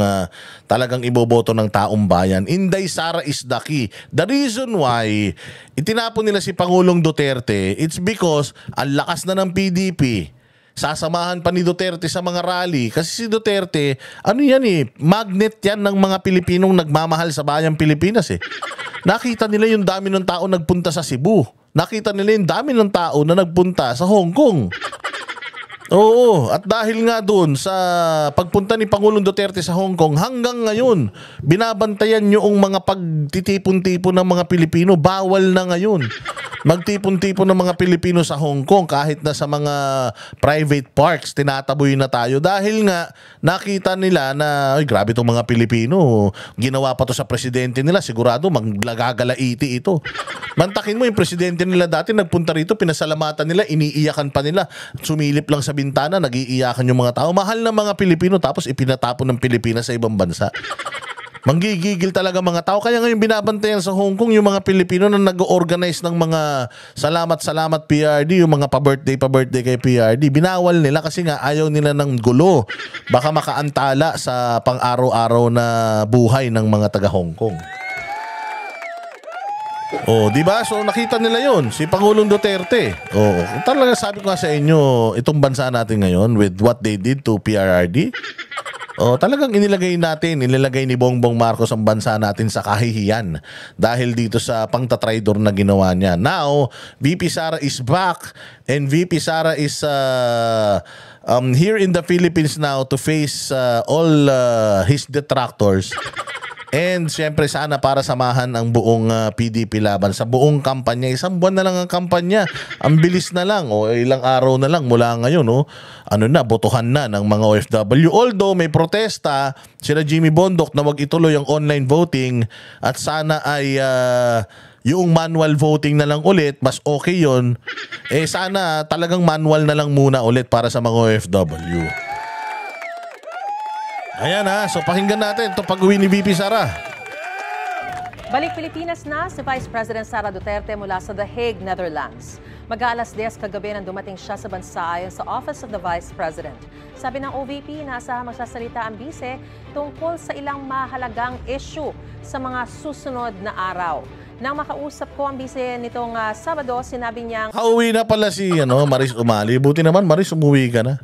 talagang iboboto ng taong bayan. Inday Sara is the key. The reason why itinapon nila si Pangulong Duterte, it's because ang lakas na ng PDP. Sasamahan pa ni Duterte sa mga rally. Kasi si Duterte, magnet yan ng mga Pilipinong nagmamahal sa bayang Pilipinas eh. Nakita nila yung dami ng tao nagpunta sa Cebu. Nakita nila yung dami ng tao na nagpunta sa Hong Kong. Oo, at dahil nga doon sa pagpunta ni Pangulong Duterte sa Hong Kong, hanggang ngayon, binabantayan yung mga pagtitipon-tipon ng mga Pilipino. Bawal na ngayon magtipon-tipon ng mga Pilipino sa Hong Kong, kahit na sa mga private parks, tinataboy na tayo. Dahil nga, nakita nila na, ay grabe itong mga Pilipino, ginawa pa to sa presidente nila, sigurado maglagagalaiti ito. Mantakin mo yung presidente nila dati, nagpunta rito, pinasalamatan nila, iniiyakan pa nila, sumilip lang sa bintana, nagiiyakan yung mga tao. Mahal na mga Pilipino, tapos ipinatapon ng Pilipinas sa ibang bansa. Manggigigil talaga mga tao. Kaya ngayon binabantayan sa Hong Kong yung mga Pilipino na nag-organize ng mga salamat PRD, yung mga pa-birthday kay PRD. Binawal nila kasi nga ayaw nila ng gulo. Baka makaantala sa pang-araw-araw na buhay ng mga taga Hong Kong. Di ba? So nakita nila yon si Pangulong Duterte. Talaga sabi ko nga sa inyo, itong bansa natin ngayon with what they did to PRRD. Talagang inilagay ni Bongbong Marcos ang bansa natin sa kahihiyan dahil dito sa pangtatraidor na ginawa niya. Now, VP Sara is back and VP Sara is here in the Philippines now to face all his detractors. And siyempre sana para samahan ang buong PDP laban sa buong kampanya. Isang buwan na lang ang kampanya. Ang bilis na lang. Ilang araw na lang mula ngayon. Botohan na ng mga OFW. Although may protesta sila Jimmy Bondoc na wag ituloy ang online voting at sana ay yung manual voting na lang ulit. Mas okay yun. Sana talagang manual na lang muna ulit para sa mga OFW. Ayan so pakinggan natin ito pag-uwi ni VP Sara. Balik Pilipinas na si Vice President Sara Duterte mula sa The Hague, Netherlands. Mag-aalas 10 kagabi nang dumating siya sa bansa ayon sa Office of the Vice President. Sabi ng OVP, nasa magsasalita ang bise tungkol sa ilang mahalagang issue sa mga susunod na araw. Nang makausap ko ang bise nitong Sabado, sinabi niyang Kauwi na pala si Maris Umali. Buti naman Maris, umuwi ka na.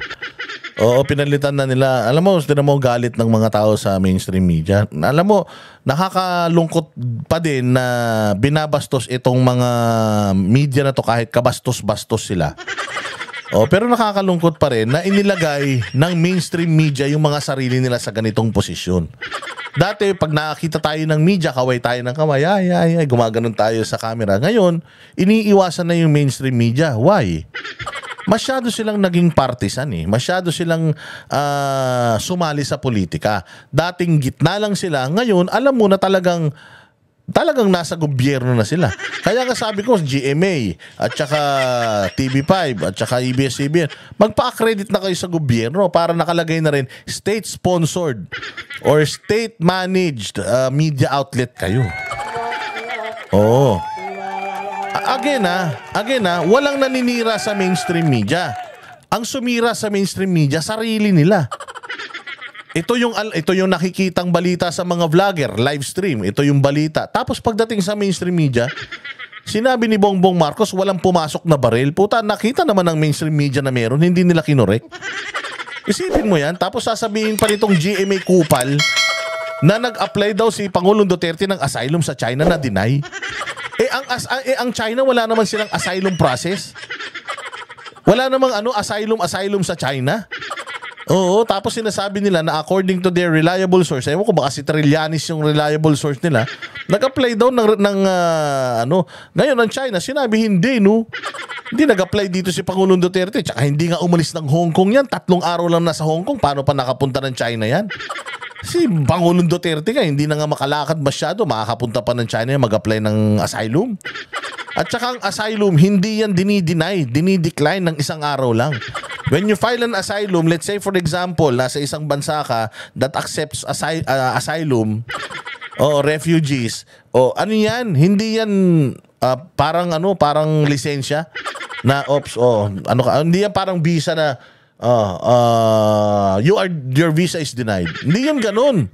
Pinalitan na nila. Alam mo, tinan mo galit ng mga tao sa mainstream media. Alam mo, nakakalungkot pa din na binabastos itong mga media na to kahit kabastos-bastos sila. Pero nakakalungkot pa rin na inilagay ng mainstream media yung mga sarili nila sa ganitong posisyon. Dati, pag nakakita tayo ng media, kaway tayo ng kaway, ay, gumaganon tayo sa camera. Ngayon, iniiwasan na yung mainstream media. Why? Masyado silang naging partisan Masyado silang sumali sa politika. Dating gitna lang sila. Ngayon, alam mo na talagang nasa gobyerno na sila. Kaya nga sabi ko, GMA at saka TV5 at saka ABS-CBN, magpa-accredit na kayo sa gobyerno para nakalagay na rin state-sponsored or state-managed media outlet kayo. Again, walang naninira sa mainstream media. Ang sumira sa mainstream media, sarili nila. ito yung nakikitang balita sa mga vlogger, live stream. Ito yung balita. Tapos pagdating sa mainstream media, sinabi ni Bongbong Marcos walang pumasok na baril. Puta, nakita naman ng mainstream media na meron, hindi nila kinorek. Isipin mo yan, tapos sasabihin pa nitong GMA Kupal na nag-apply daw si Pangulong Duterte ng asylum sa China na deny. Ang China wala naman silang asylum process. Wala namang asylum sa China. Oo, tapos sinasabi nila na according to their reliable source, ewan ko baka si Trillanes yung reliable source nila, nag-apply daw ngayon ang China, sinabi hindi, no? Hindi nag-apply dito si Pangulong Duterte, tsaka hindi nga umalis ng Hong Kong yan, 3 araw lang nasa Hong Kong, paano pa nakapunta ng China yan? Si Pangulong Duterte nga, hindi na nga makalakad masyado, makakapunta pa ng China mag-apply ng asylum. At saka ang asylum, hindi yan dinidecline ng 1 araw lang. When you file an asylum, let's say for example, nasa isang bansa ka that accepts asylum o refugees, o ano yan, hindi yan parang lisensya na hindi yan parang visa na your visa is denied. Hindi yan ganun.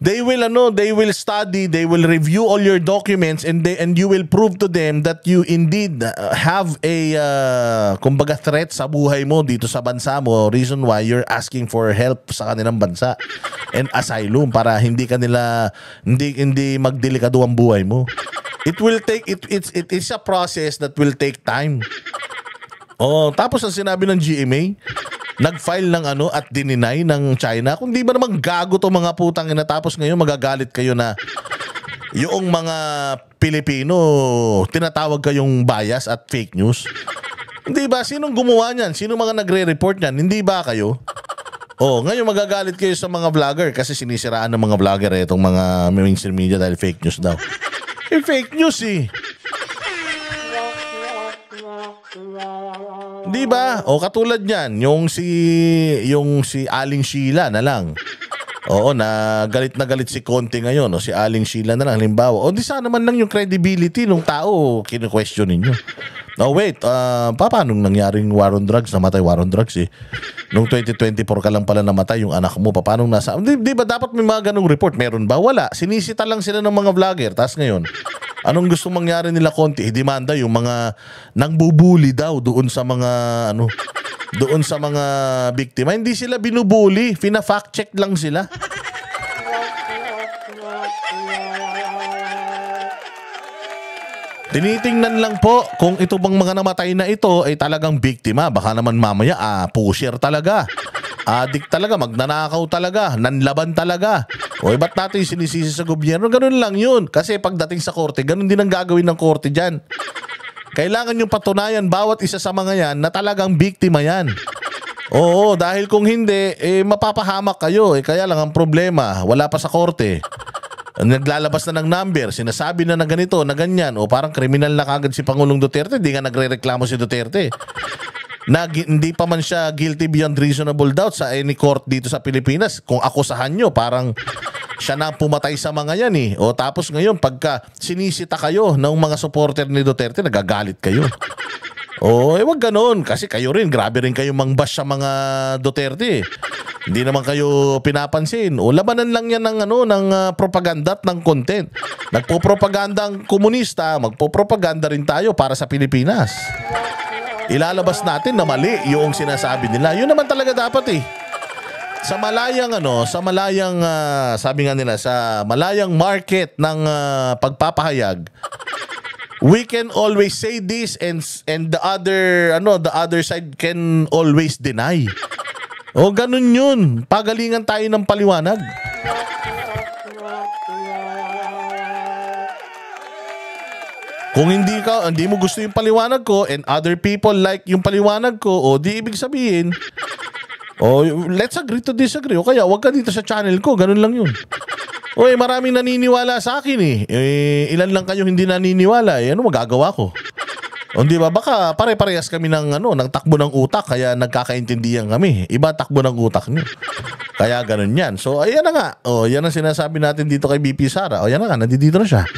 They will study, they will review all your documents, and you will prove to them that you indeed have a kumbaga threat sa buhay mo dito sa bansa mo, reason why you're asking for help sa kanilang bansa and asylum para hindi magdelikado ang buhay mo. It is a process that will take time. Tapos ang sinabi ng GMA, nag-file ng at dininay ng China. Kung di ba naman gago to mga putang ina, tapos ngayon magagalit kayo na yung mga Pilipino tinatawag kayong bias at fake news. Hindi ba? Sinong gumawa niyan? Sino mga nagre-report niyan? Hindi ba kayo? Ngayon magagalit kayo sa mga vlogger kasi sinisiraan ng mga vlogger itong mga mainstream media dahil fake news daw. Fake news eh. Di ba? Katulad niyan, yung si Aling Sheila na lang. Na galit si Conte ngayon, si Aling Sheila na lang halimbawa. Di sana man lang yung credibility ng tao kinu-question ninyo. Wait, paano nangyaring war on drugs? Namatay war on drugs eh. Noong 2024 ka lang pala namatay yung anak mo. Paano nasa? Di ba dapat may mga ganung report? Meron ba? Wala. Sinisita lang sila ng mga vlogger. Tapos ngayon, anong gusto mangyari nila Conte? Demanda yung mga nangbubuli daw doon sa mga biktima. Hindi sila binubuli. Fina-fact check lang sila. Tinitingnan lang po kung ito bang mga namatay na ito ay talagang biktima. Baka naman mamaya, pusher talaga. Adik talaga, magnanakaw talaga, nanlaban talaga. Ba't natin sinisisi sa gobyerno? Ganun lang yun. Kasi pagdating sa korte, ganun din ang gagawin ng korte dyan. Kailangan yung patunayan bawat isa sa mga yan na talagang biktima yan. Dahil kung hindi, mapapahamak kayo. Kaya lang ang problema, wala pa sa korte. Naglalabas na ng number, sinasabi na ganito, na ganyan, parang kriminal na kagad si Pangulong Duterte, di nga nagre-reklamo si Duterte. Na hindi pa man siya guilty beyond reasonable doubt sa any court dito sa Pilipinas. Kung akusahan nyo, parang siya na pumatay sa mga yan eh. Tapos ngayon, pagka sinisita kayo ng mga supporter ni Duterte, nagagalit kayo. Wag ganon, kasi kayo rin, grabe rin kayo mangbash sa mga Duterte. Hindi naman kayo pinapansin. Labanan lang yan ng propaganda at ng content. Nagpo-propaganda ang komunista, magpo-propaganda rin tayo para sa Pilipinas. Ilalabas natin na mali yung sinasabi nila. Yun naman talaga dapat eh. Sa malayang sabi nga nila, sa malayang market ng pagpapahayag, we can always say this and the other side can always deny. Ganun yun. Pagalingan tayo ng paliwanag. Kung hindi mo gusto yung paliwanag ko and other people like yung paliwanag ko, di ibig sabihin, let's agree to disagree. Kaya wag ka dito sa channel ko. Ganun lang yun. Maraming naniniwala sa akin eh. Ilan lang kayo hindi naniniwala. Ano magagawa ko? Di ba? Baka pare-parehas kami ng takbo ng utak, kaya nagkakaintindihan kami. Iba takbo ng utak niyo. Kaya ganun yan. So, ayan na nga. Yan ang sinasabi natin dito kay BP Sara. Yan na nga, nandito na siya.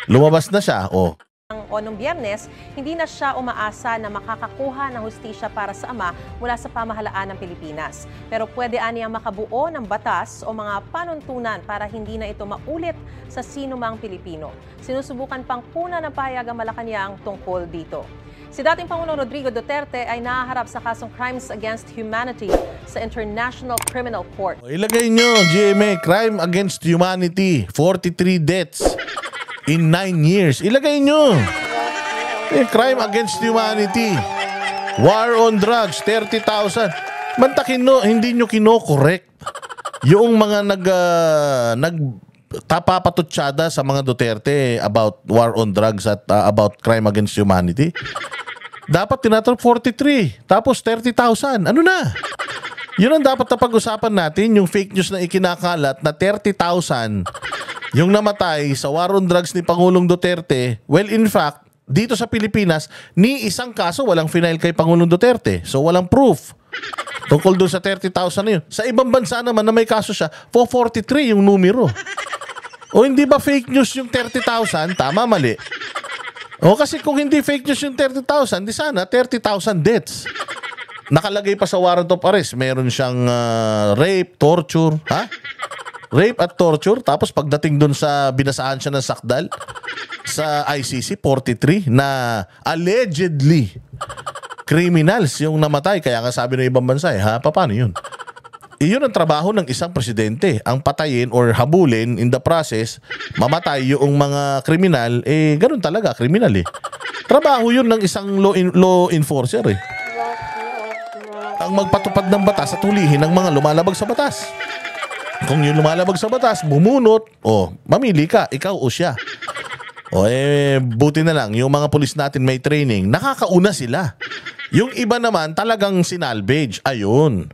Lumabas na siya. Ang O noong Biyernes, hindi na siya umaasa na makakakuha ng hustisya para sa ama mula sa pamahalaan ng Pilipinas. Pero pwede aniyang makabuo ng batas o mga panuntunan para hindi na ito maulit sa sinumang Pilipino. Sinusubukan pang puna ng pahayag ang Malacanang tungkol dito. Si dating Pangulong Rodrigo Duterte ay nahaharap sa kasong Crimes Against Humanity sa International Criminal Court. Ilagay nyo, GMA, Crime Against Humanity, 43 deaths in 9 years. Ilagay nyo. Crime Against Humanity, War on Drugs, 30,000. Mantakin no, hindi nyo kino-correct yung mga tapapatutsada sa mga Duterte about war on drugs at about crime against humanity. Dapat tinatawag 43, tapos 30,000. Ano na? Yun ang dapat na pag-usapan natin, yung fake news na ikinakalat na 30,000 yung namatay sa war on drugs ni Pangulong Duterte. Well, in fact, dito sa Pilipinas, ni isang kaso walang final kay Pangulong Duterte. So, walang proof tungkol doon sa 30,000 na yun. Sa ibang bansa naman na may kaso siya, 443 yung numero. O hindi ba fake news yung 30,000? Tama, mali. O kasi kung hindi fake news yung 30,000, di sana 30,000 deaths. Nakalagay pa sa warrant of arrest. Meron siyang rape, torture. Ha? Rape at torture. Tapos pagdating dun sa binasaan siya ng sakdal sa ICC, 43 na allegedly criminals yung namatay. Kaya nga sabi ng ibang bansa, paano yun? Iyon ang trabaho ng isang presidente, ang patayin or habulin in the process, mamatay yung mga kriminal, ganun talaga, kriminal Trabaho yun ng isang law enforcer Ang magpatupad ng batas at hulihin ng mga lumalabag sa batas. Kung yung lumalabag sa batas, bumunot, mamili ka, ikaw o siya. Buti na lang, yung mga pulis natin may training, nakakauna sila. Yung iba naman talagang sinalvage, ayun.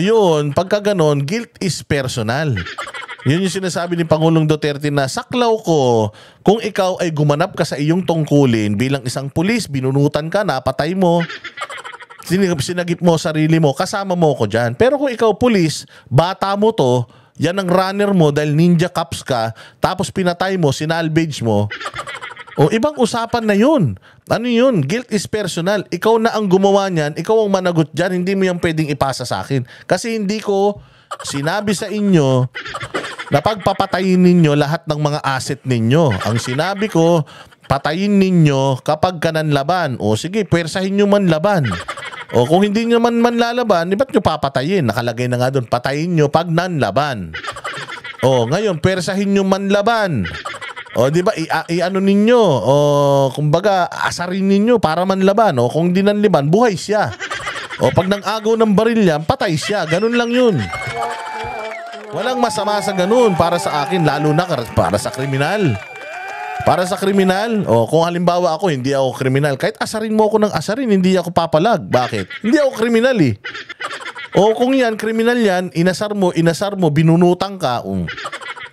Yun. Pagka ganon, guilt is personal. Yun yung sinasabi ni Pangulong Duterte na saklaw ko kung ikaw ay gumanap ka sa iyong tungkulin bilang isang pulis, binunutan ka, napatay mo, sinagip mo sarili mo, kasama mo ko dyan. Pero kung ikaw pulis, bata mo to, yan ang runner mo dahil ninja cops ka, tapos pinatay mo, sinalvage mo, ibang usapan na yun. Ano yun? Guilt is personal. Ikaw na ang gumawa niyan, ikaw ang managot dyan, hindi mo yan pwedeng ipasa sa akin. Kasi hindi ko sinabi sa inyo na pagpapatayin ninyo lahat ng mga asset ninyo. Ang sinabi ko, patayin ninyo kapag ka nanlaban. Sige, pwersahin nyo manlaban. Kung hindi nyo manlalaban, ba't nyo papatayin? Nakalagay na nga doon, patayin nyo pag nanlaban. Ngayon, pwersahin nyo manlaban. Di ba? I-ano ninyo. Kumbaga, asarin ninyo para manlaban. Kung di nanliban, buhay siya. Pag nang-agaw ng baril yan, patay siya. Ganun lang yun. Walang masama sa ganun para sa akin, lalo na para sa kriminal. Para sa kriminal, kung halimbawa ako, hindi ako kriminal. Kahit asarin mo ako ng asarin, hindi ako papalag. Bakit? Hindi ako kriminal kung yan, kriminal yan, inasar mo, binunutang ka,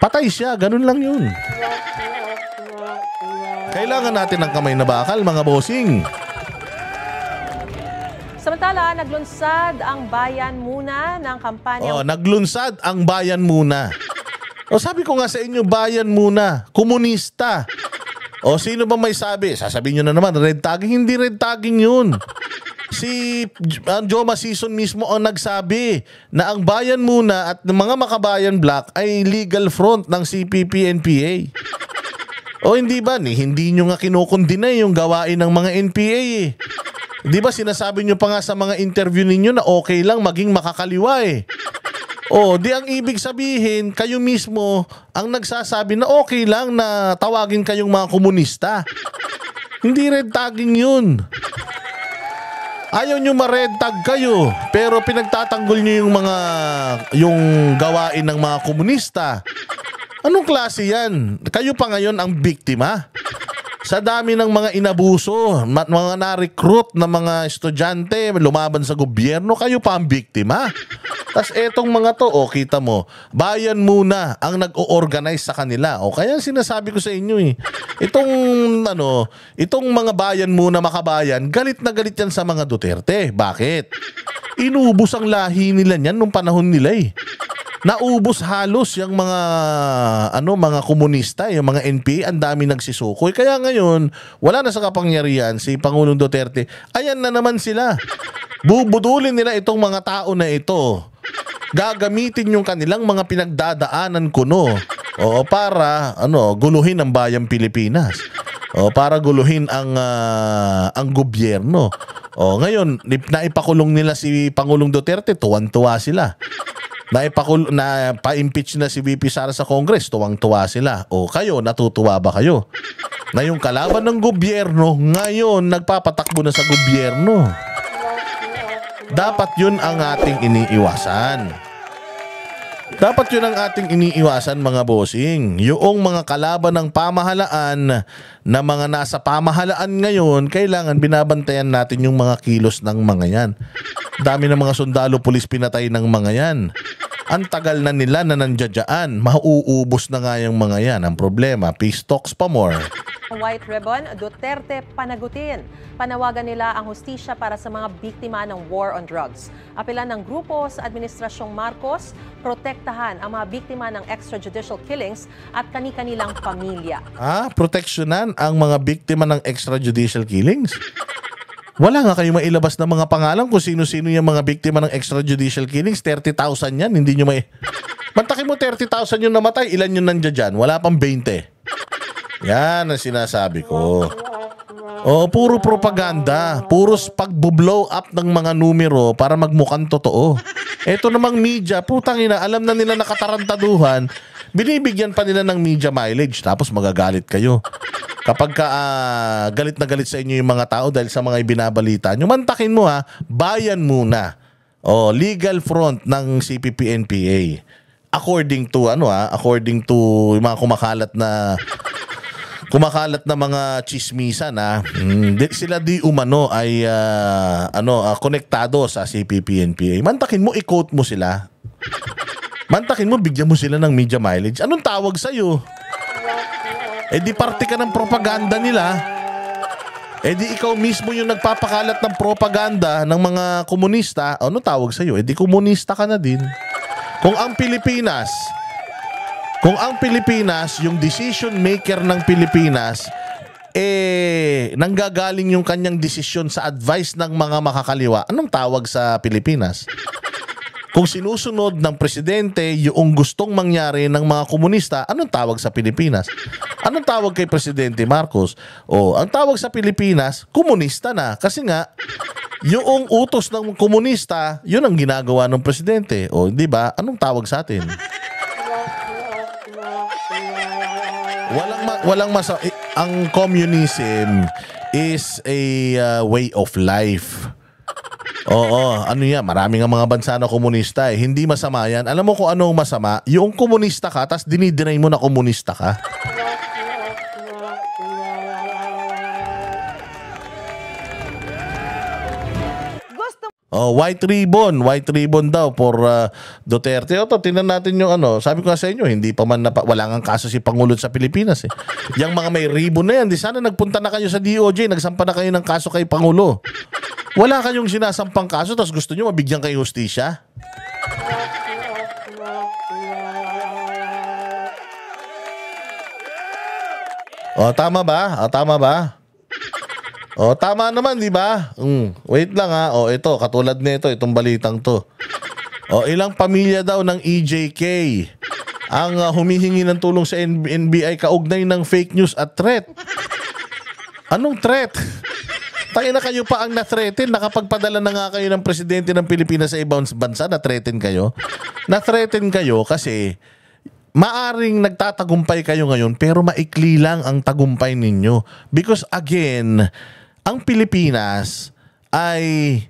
patay siya. Ganun lang yun. Kailangan natin ng kamay na bakal, mga bossing. Samantala, naglunsad ang Bayan Muna ng kampanya. Naglunsad ang Bayan Muna. Sabi ko nga sa inyo, Bayan Muna, komunista. Sino ba may sabi? Sasabihin nyo na naman, red tagging. Hindi red tagging yun. Si Joma Season mismo ang nagsabi na ang Bayan Muna at ng mga Makabayan Black ay legal front ng CPP-NPA. Hindi ba? Hindi nyo nga kinukundina yung gawain ng mga NPA Di ba sinasabi nyo pa nga sa mga interview ninyo na okay lang maging makakaliwa di ang ibig sabihin, kayo mismo ang nagsasabi na okay lang na tawagin kayong mga komunista. Hindi red tagging yun. Ayaw nyo ma-red tag kayo, pero pinagtatanggol nyo yung gawain ng mga komunista. Anong klase yan? Kayo pa ngayon ang biktima. Sa dami ng mga inabuso, mga na-recruit na mga estudyante, lumaban sa gobyerno, kayo pa ang biktima. Tapos etong mga to, kita mo, Bayan Muna ang nag-o-organize sa kanila. Kaya sinasabi ko sa inyo itong mga Bayan Muna Makabayan, galit na galit yan sa mga Duterte. Bakit? Inubos ang lahi nila niyan nung panahon nila Naubos halos yung mga komunista, yung mga NPA, ang dami nagsisukoy. Kaya ngayon, wala na sa kapangyarihan si Pangulong Duterte. Ayan na naman sila. Bubudulin nila itong mga tao na ito. Gagamitin yung kanilang mga pinagdadaanan kuno. O para guluhin ang bayang Pilipinas. O para guluhin ang gobyerno. O ngayon, naipakulong nila si Pangulong Duterte, tuwan-tuwa sila. Pa-impeach na si VP Sara sa Congress, tuwang-tuwa sila. O kayo, natutuwa ba kayo? Na yung kalaban ng gobyerno, ngayon nagpapatakbo na sa gobyerno. Dapat yun ang ating iniiwasan. Dapat yun ang ating iniiwasan, mga bossing. Yung mga kalaban ng pamahalaan na mga nasa pamahalaan ngayon, kailangan binabantayan natin yung mga kilos ng mga yan. Dami ng mga sundalo, pulis pinatay ng mga yan. Ang tagal na nila na nandiyan. Mauubos na nga yung mga yan. Ang problema, peace talks pa more. White Ribbon, Duterte panagutin. Panawagan nila ang hustisya para sa mga biktima ng war on drugs. Apelan ng grupo sa Administrasyong Marcos, protektahan ang mga biktima ng extrajudicial killings at kani-kanilang pamilya. Proteksyonan ang mga biktima ng extrajudicial killings? Wala nga kayo mailabas na mga pangalan kung sino-sino yung mga biktima ng extrajudicial killings. 30,000 yan, hindi nyo may... Mantakin mo 30,000 yung namatay, ilan yung nandiyan dyan? Wala pang 20. Yan ang sinasabi ko. Puro propaganda. Puro pag-blow up ng mga numero para magmukhang totoo. Eto namang media, putang ina, alam na nila nakatarantaduhan, binibigyan pa nila ng media mileage, tapos magagalit kayo. Kapag galit na galit sa inyo yung mga tao dahil sa mga ibinabalita nyo, mantakin mo bayan muna. Legal front ng CPP-NPA. According to yung mga kumakalat na mga chismisan sila di umano ay konektado sa CPP-NPA. Mantakin mo, i-quote mo sila. Mantakin mo, bigyan mo sila ng media mileage. Anong tawag sa'yo? Di parte ka ng propaganda nila. Di ikaw mismo yung nagpapakalat ng propaganda ng mga komunista. Ano tawag sa'yo? Di komunista ka na din. Kung ang Pilipinas, yung decision maker ng Pilipinas, nanggagaling yung kanyang desisyon sa advice ng mga makakaliwa, anong tawag sa Pilipinas? Kung sinusunod ng presidente yung gustong mangyari ng mga komunista, anong tawag sa Pilipinas? Anong tawag kay Presidente Marcos? Ang tawag sa Pilipinas, komunista na. Kasi nga, yung utos ng komunista, yun ang ginagawa ng presidente. Di ba? Anong tawag sa atin? Walang ang communism is a way of life. Marami nga mga bansa na komunista Hindi masama yan. Alam mo kung anong masama? Yung komunista ka, tas dinideny mo na komunista ka. White ribbon daw for Duterte. Tingnan natin yung sabi ko sa inyo, hindi pa man wala ngang kaso si Pangulo sa Pilipinas Yung mga may ribbon na yan, di sana nagpunta na kayo sa DOJ, nagsampa na kayo ng kaso kay Pangulo. Wala kayong sinasampang kaso, tapos gusto nyo mabigyan kayo hustisya? Tama ba? Tama naman, di ba? Wait lang ito, katulad nito, itong balitang to. Ilang pamilya daw ng EJK ang humihingi ng tulong sa NBI kaugnay ng fake news at threat. Anong threat? Tayo na kayo pa ang na-threaten. Nakapagpadala na nga kayo ng presidente ng Pilipinas sa ibang bansa, na-threaten kayo. Na-threaten kayo kasi maaring nagtatagumpay kayo ngayon pero maikli lang ang tagumpay ninyo. Because again, ang Pilipinas ay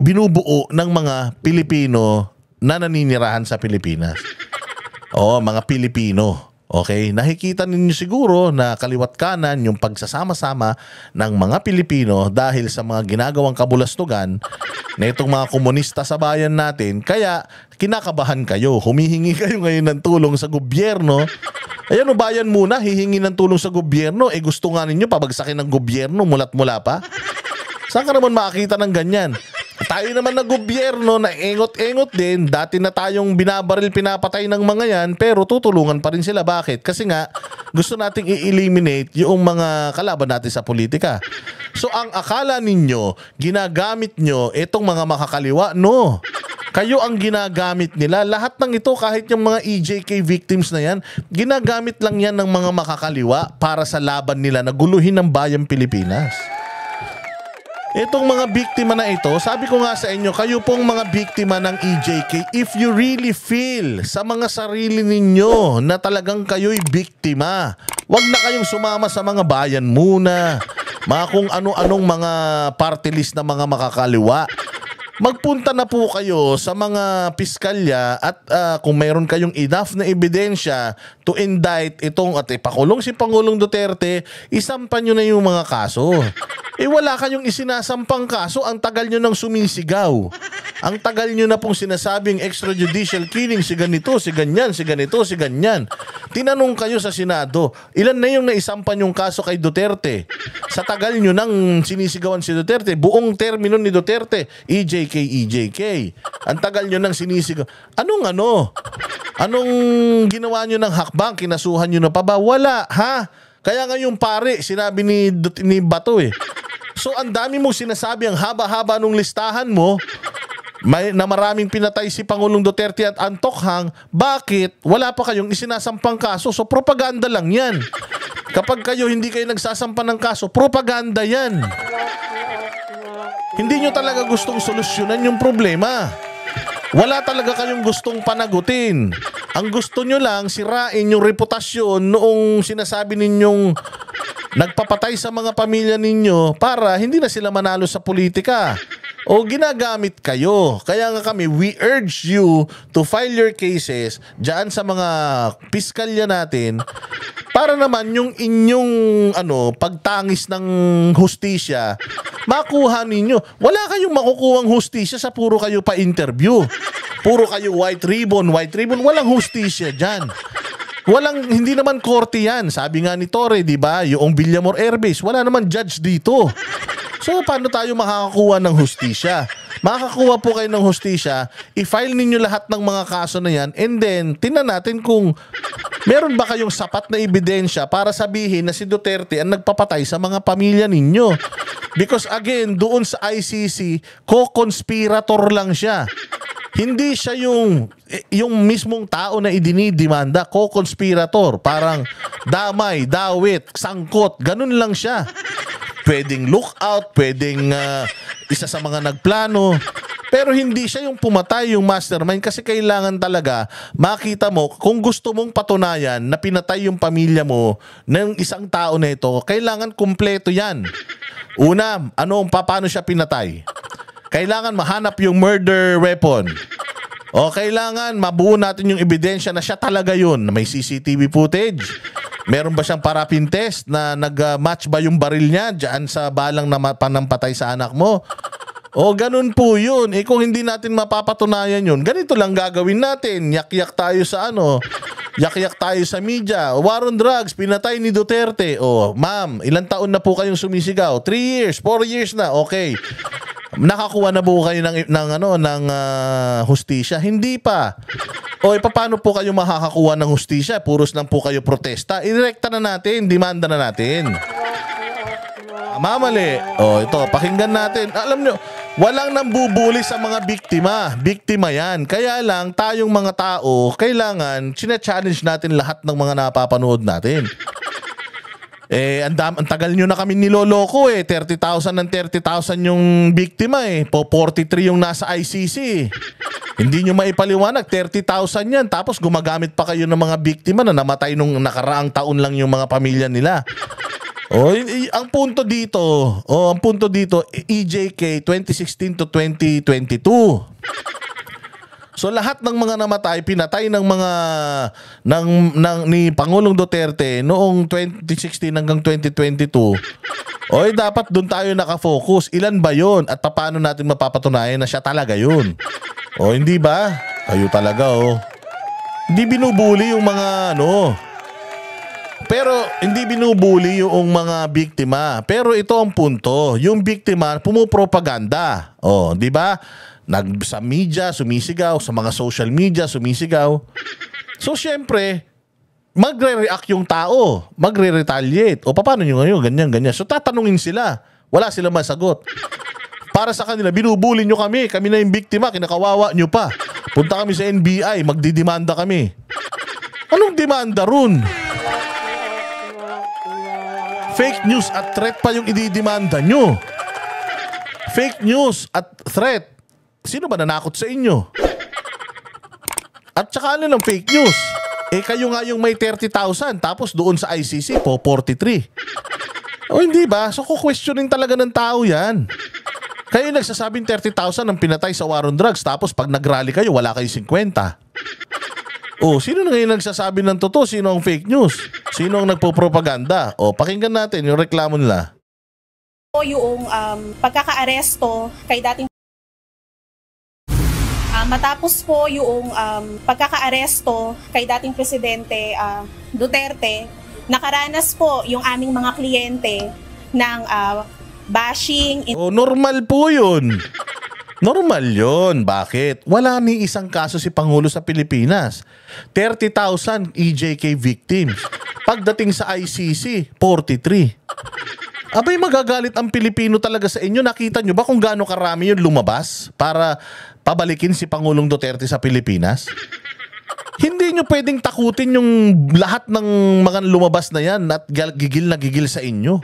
binubuo ng mga Pilipino na naninirahan sa Pilipinas. Mga Pilipino. Okay? Nakikita ninyo siguro na kaliwat kanan yung pagsasama-sama ng mga Pilipino dahil sa mga ginagawang kabulastugan na itong mga komunista sa bayan natin. Kaya kinakabahan kayo. Humihingi kayo ngayon ng tulong sa gobyerno. Ayan bayan muna, hihingi ng tulong sa gobyerno. Gusto nga ninyo pabagsakin ng gobyerno mula't mula pa. Saan ka naman makakita ng ganyan? tayo naman na gobyerno na engot-engot din. Dati na tayong binabaril, pinapatay ng mga yan, pero tutulungan pa rin sila. Bakit? Kasi nga, gusto nating i-eliminate yung mga kalaban natin sa politika. So ang akala ninyo, ginagamit nyo itong mga makakaliwa, no. Kayo ang ginagamit nila. Lahat ng ito, kahit yung mga EJK victims na yan, ginagamit lang yan ng mga makakaliwa para sa laban nila na guluhin ng bayang Pilipinas. Itong mga biktima na ito, sabi ko nga sa inyo, kayo pong mga biktima ng EJK, if you really feel sa mga sarili ninyo na talagang kayo'y biktima, wag na kayong sumama sa mga bayan muna, mga kung ano-anong mga party list na mga makakaliwa. Magpunta na po kayo sa mga piskalya at kung mayroon kayong enough na ebidensya to indict itong at ipakulong si Pangulong Duterte, isampan nyo na yung mga kaso. Wala kayong isinasampang kaso, ang tagal nyo nang sumisigaw. Ang tagal nyo na pong sinasabing extrajudicial killing, si ganito, si ganyan, si ganito, si ganyan. Tinanong kayo sa Senado, ilan na yung naisampan yung kaso kay Duterte? Sa tagal nyo nang sinisigawan si Duterte, buong termino ni Duterte, EJK, EJK. Ang tagal nyo nang sinisigaw. Anong ginawa nyo ng hakbang? Kinasuhan nyo na pa ba? Wala, ha? Kaya nga yung pare, sinabi ni Bato eh. So ang dami mong sinasabi, ang haba-haba nung listahan mo, na maraming pinatay si Pangulong Duterte at Antokhang, bakit wala pa kayong isinasampang kaso? So propaganda lang yan. Kapag kayo hindi kayo nagsasampa ng kaso, propaganda yan. Hindi nyo talaga gustong solusyonan yung problema. Wala talaga kayong gustong panagutin. Ang gusto nyo lang sirain yung reputasyon noong sinasabi ninyong nagpapatay sa mga pamilya ninyo para hindi na sila manalo sa politika. O ginagamit kayo. Kaya nga kami, we urge you to file your cases dyan sa mga piskalya natin para naman yung inyong pagtangis ng hustisya makuha ninyo. Wala kayong makukuhang hustisya sa puro kayo pa-interview. Puro kayo white ribbon. Walang hustisya dyan. Hindi naman korte yan. Sabi nga ni Torre, di ba? Yung Villamor Airbase, wala naman judge dito. So, paano tayo makakakuha ng hustisya? Makakakuha po kayo ng hustisya, i-file ninyo lahat ng mga kaso na yan, and then, tingnan natin kung meron ba kayong sapat na ebidensya para sabihin na si Duterte ang nagpapatay sa mga pamilya ninyo. Because again, doon sa ICC, co-conspirator lang siya. Hindi siya yung mismong tao na idinidemanda, co-conspirator. Parang damay, dawit, sangkot, ganun lang siya. Pwedeng lookout, pwedeng isa sa mga nagplano. Pero hindi siya yung pumatay, yung mastermind, kasi kailangan talaga makita mo, kung gusto mong patunayan na pinatay yung pamilya mo ng isang tao na ito, kailangan kumpleto yan. Una, paano siya pinatay? Kailangan mahanap yung murder weapon. O kailangan mabuo natin yung ebidensya na siya talaga yun, na may CCTV footage. Meron ba siyang parapin test na nag-match ba yung baril niya dyan sa balang na panampatay sa anak mo? O ganun po yun. Kung hindi natin mapapatunayan yun, ganito lang gagawin natin. Yak-yak tayo sa yak-yak tayo sa media. War on drugs, pinatay ni Duterte. O ma'am, ilang taon na po kayong sumisigaw? 3 years, 4 years na. Okay. Nakakuha na po kayo ng hustisya? Hindi pa. O paano po kayo makakakuha ng hustisya? Puros lang po kayo protesta. Irekta na natin, demanda na natin. Mamali. O ito, pakinggan natin. Alam nyo, walang nambubuli sa mga biktima. Biktima yan. Kaya lang, tayong mga tao, kailangan, challenge natin lahat ng mga napapanood natin. Ang tagal nyo na kami niloloko 30,000 ng 30,000 yung biktima 43 yung nasa ICC. Hindi nyo maipaliwanag, 30,000 yan. Tapos gumagamit pa kayo ng mga biktima na namatay nung nakaraang taon lang yung mga pamilya nila. Ang punto dito, EJK 2016 to 2022. So lahat ng mga namatay, pinatay ng mga ni Pangulong Duterte noong 2016 hanggang 2022. Dapat doon tayo nakafocus. Ilan ba 'yon at paano natin mapapatunayan na siya talaga 'yun? Hindi ba? Kayo talaga Hindi binubuli yung mga Pero hindi binubuli yung mga biktima. Pero ito ang punto. Yung biktima pumupropaganda. Oh, di ba? Sa media, sumisigaw. Sa mga social media, sumisigaw. So, syempre, magre-react yung tao. Magre-retaliate. O, paano nyo ngayon? Ganyan, ganyan. So, tatanungin sila. Wala silang masagot. Para sa kanila, binubuli nyo kami. Kami na yung biktima. Kinakawawa nyo pa. Punta kami sa NBI. Magdidemanda kami. Anong demanda ron? Fake news at threat pa yung ididemanda nyo. Fake news at threat. Sino ba nanakot sa inyo? At saka ano ng fake news? Eh kayo nga yung may 30,000 tapos doon sa ICC po 43. O hindi ba? So questioning talaga ng tao yan. Kayo nagsasabing 30,000 ang pinatay sa war on drugs tapos pag nag-rally kayo wala kayo 50. Oh, sino na ngayon nagsasabi ng totoo? Sino ang fake news? Sino ang nagpo-propaganda? O, pakinggan natin yung reklamo nila. Yung pagkakaaresto kay dating matapos po yung pagkakaaresto kay dating Presidente Duterte, nakaranas po yung aming mga kliyente ng bashing. Oh, normal po yun. Normal yun. Bakit? Wala ni isang kaso si Pangulo sa Pilipinas. 30,000 EJK victims. Pagdating sa ICC, 43. Abay, magagalit ang Pilipino talaga sa inyo. Nakita nyo ba kung gaano karami yun lumabas para pabalikin si Pangulong Duterte sa Pilipinas? Hindi nyo pwedeng takutin yung lahat ng mga lumabas na yan at gigil na gigil sa inyo.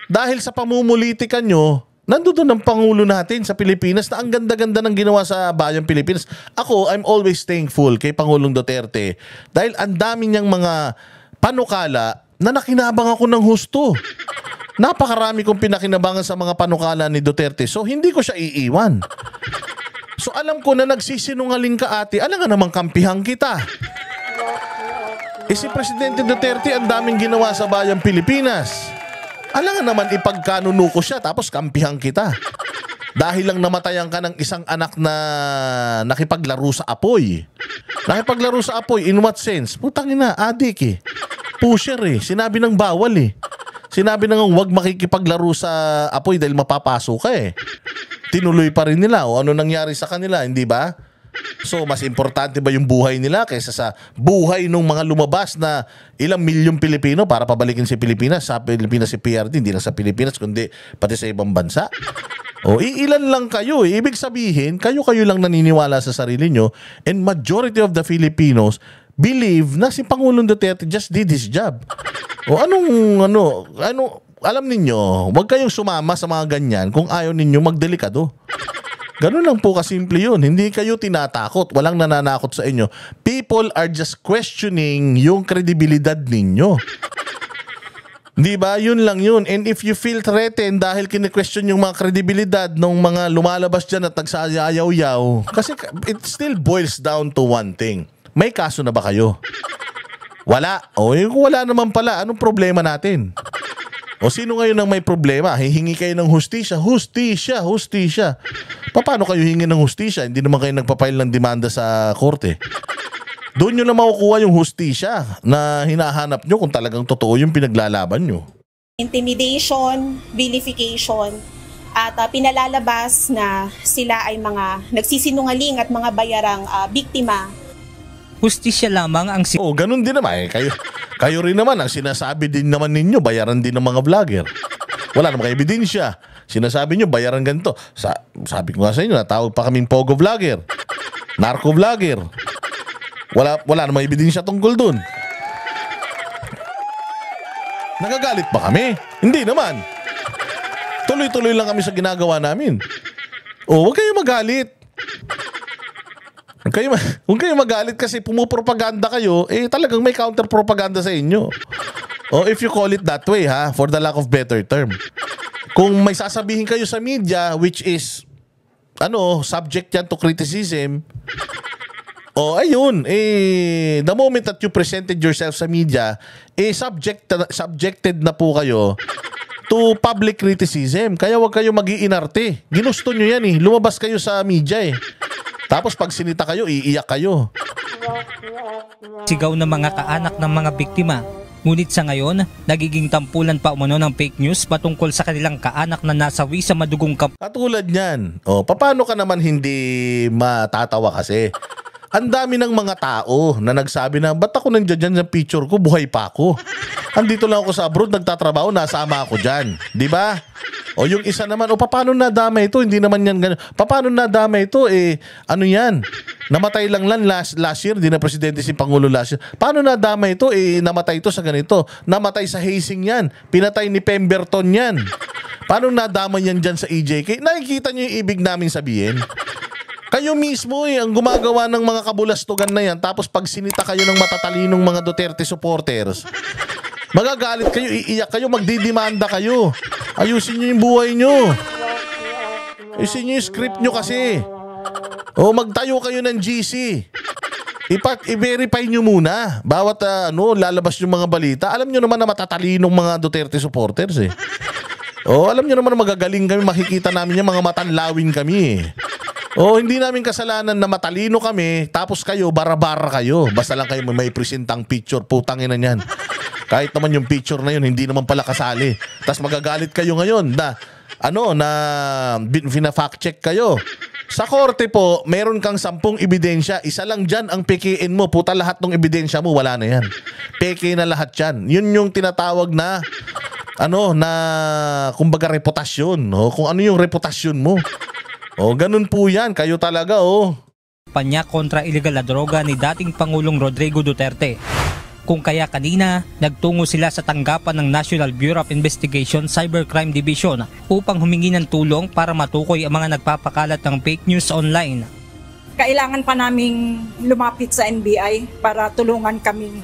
Dahil sa pamumulitika nyo, nandoon ang Pangulo natin sa Pilipinas na ang ganda-ganda ng ginawa sa bayang Pilipinas. Ako, I'm always thankful kay Pangulong Duterte dahil ang dami niyang mga panukala na nakinabang ako ng husto. Napakarami kong pinakinabangan sa mga panukala ni Duterte. So, hindi ko siya iiwan. So, alam ko na nagsisinungaling ka, ate. Alam nga namang kampihan kita. Eh, si Presidente Duterte ang daming ginawa sa bayang Pilipinas. Alam nga naman ipagkanunuko siya tapos kampihan kita. Dahil lang namatayan ka ng isang anak na nakipaglaro sa apoy. Nakipaglaro sa apoy, in what sense? Putang ina, adik eh. Pusher eh. Sinabi ng bawal eh. Sinabi na nga huwag makikipaglaro sa apoy dahil mapapasok ka eh. Tinuloy pa rin nila o ano nangyari sa kanila, hindi ba? So, mas importante ba yung buhay nila kaysa sa buhay ng mga lumabas na ilang milyong Pilipino para pabalikin si Pilipinas? Sa Pilipinas si PRD, hindi lang sa Pilipinas, kundi pati sa ibang bansa. O, ilan lang kayo. Ibig sabihin, kayo-kayo lang naniniwala sa sarili nyo and majority of the Filipinos believe na si Pangulong Duterte just did his job. O, alam ninyo, huwag kayong sumama sa mga ganyan kung ayaw ninyo magdelikado. Ganun lang po kasimple yun. Hindi kayo tinatakot. Walang nananakot sa inyo. People are just questioning yung kredibilidad ninyo. Di ba? Yun lang yun. And if you feel threatened dahil kine-question yung mga kredibilidad ng mga lumalabas dyan at nagsayaw-yaw, kasi it still boils down to one thing. May kaso na ba kayo? Wala. O kung wala naman pala, anong problema natin? O sino ngayon ang may problema? Hihingi kayo ng hustisya. Hustisya. Paano kayo hingi ng hustisya? Hindi naman kayo nagpapail ng demanda sa korte. Doon nyo na makukuha yung hustisya na hinahanap nyo kung talagang totoo yung pinaglalaban nyo. Intimidation, vilification, at pinalalabas na sila ay mga nagsisinungaling at mga bayarang biktima. Hustisya lamang ang Oh, ganun din naman. Kayo rin naman, ang sinasabi din naman ninyo, bayaran din ng mga vlogger. Wala naman kayo ebidensya. Sinasabi nyo, bayaran ganito. Sabi ko nga sa inyo, natawag pa kaming pogo vlogger, narco vlogger. Wala namang ebidensya tungkol dun. Nagagalit ba kami? Hindi naman. Tuloy-tuloy lang kami sa ginagawa namin. O, huwag kayo magalit. Huwag kayo magalit kasi pumupropaganda kayo, eh talagang may counter-propaganda sa inyo. O if you call it that way ha, for the lack of better term. Kung may sasabihin kayo sa media, which is, subject yan to criticism, ayun, the moment that you presented yourself sa media, subjected na po kayo to public criticism. Kaya huwag kayo mag-iinarte. Ginusto nyo yan eh. Lumabas kayo sa media eh. Tapos pag sinita kayo, iiyak kayo. sigaw ng mga kaanak ng mga biktima. Ngunit sa ngayon, nagiging tampulan pa umano ng fake news patungkol sa kanilang kaanak na nasawi sa madugong Katulad niyan. Paano ka naman hindi matatawa kasi? Ang dami ng mga tao na nagsabi na, ba't ako nandiyan dyan sa picture ko, buhay pa ako. Andito lang ako sa abroad, nagtatrabaho, nasama ako dyan. Di ba? O yung isa naman, paano nadama ito? Hindi naman yan ganun. Paano nadama ito? Ano yan? Namatay lang last year, di na presidente si Pangulo last year. Paano nadama ito? Namatay ito sa ganito. Namatay sa hazing yan. Pinatay ni Pemberton yan. Paano nadama yan dyan sa EJK? Nakikita niyo yung ibig namin sabihin? Kayo mismo ang gumagawa ng mga kabulastugan na yan, tapos pag sinita kayo ng matatalinong mga Duterte supporters, magagalit kayo, iiyak kayo, magdidimanda kayo. Ayusin nyo yung buhay nyo. Ayusin nyo yung script nyo kasi. Magtayo kayo ng GC. I-verify nyo muna. Bawat lalabas yung mga balita. Alam nyo naman na matatalinong mga Duterte supporters alam nyo naman na magagaling kami. Makikita namin yung mga matanlawin kami hindi namin kasalanan na matalino kami, tapos kayo, bara-bara kayo. Basta lang kayo may presentang picture, putang ina niyan. Kahit naman yung picture na yun, hindi naman pala kasali. Tapos magagalit kayo ngayon na fina-fact check kayo. Sa korte po, meron kang 10 ebidensya. Isa lang dyan ang pekein mo. Puta, lahat ng ebidensya mo, wala na yan. Peke na lahat yan. Yun yung tinatawag na kumbaga reputasyon. Kung ano yung reputasyon mo. Ganun po yan. Kayo talaga, kampanya kontra illegal na droga ni dating Pangulong Rodrigo Duterte. Kung kaya kanina, nagtungo sila sa tanggapan ng National Bureau of Investigation Cybercrime Division upang humingi ng tulong para matukoy ang mga nagpapakalat ng fake news online. Kailangan pa naming lumapit sa NBI para tulungan kaming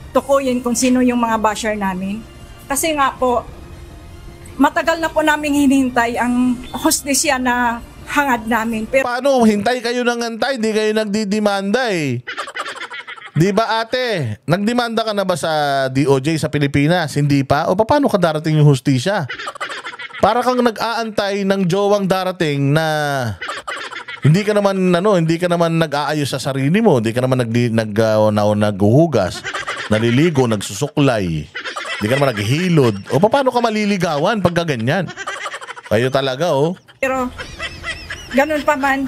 tukuyin kung sino yung mga basher namin. Kasi nga po, matagal na po namin hinihintay ang hustisya na hangad namin. Pero paano? Hintay kayo ng hantay, di kayo nagdidimanda Di ba ate? Nagdemanda ka na ba sa DOJ sa Pilipinas? Hindi pa? Paano ka darating yung hustisya? Para kang nag-aantay ng jowang darating na hindi ka naman nag-aayos sa sarili mo, hindi ka naman naghuhugas, naliligo, nagsusuklay, hindi ka naman naghihilod. Paano ka maliligawan pag ganyan? Kayo talaga Pero ganun pa man,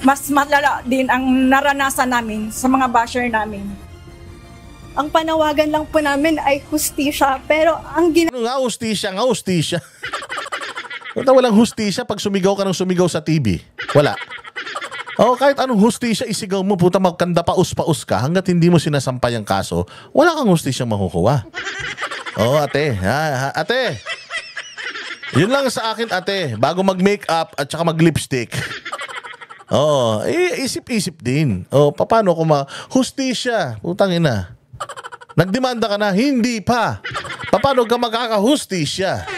mas malala din ang naranasan namin sa mga basher namin. Ang panawagan lang po namin ay hustisya, pero ang hustisya. Walang hustisya pag sumigaw ka ng sumigaw sa TV. Wala. Kahit anong hustisya isigaw mo, puta, magkanda paus-paus ka hanggat hindi mo sinasampay ang kaso, wala kang hustisya makukuha. Ate. Ate. Yun lang sa akin, ate. Bago mag-makeup at saka mag-lipstick. Isip-isip din. Paano kung hustisya? Putang ina. Nagdemanda ka na? Hindi pa. Paano ka magkakahustisya?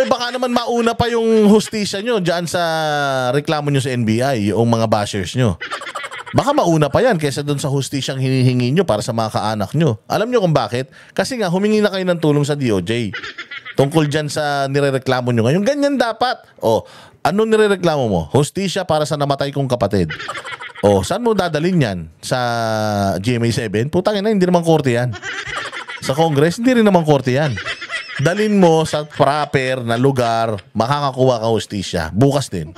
Baka naman mauna pa yung hustisya nyo dyan sa reklamo nyo sa NBI, yung mga bashers nyo. Baka mauna pa yan kaysa doon sa hustisyang hinihingi nyo para sa mga kaanak nyo. Alam nyo kung bakit? Kasi nga, humingi na kayo ng tulong sa DOJ. Tungkol dyan sa nirereklamo nyo ngayon. Ganyan dapat. Ano nirereklamo mo? Hustisya para sa namatay kong kapatid. Saan mo dadalhin yan? Sa GMA7? Putang ina, hindi naman korte yan. Sa Congress, hindi rin naman korte yan. Dalhin mo sa proper na lugar, makakakuha ka hustisya. Bukas din.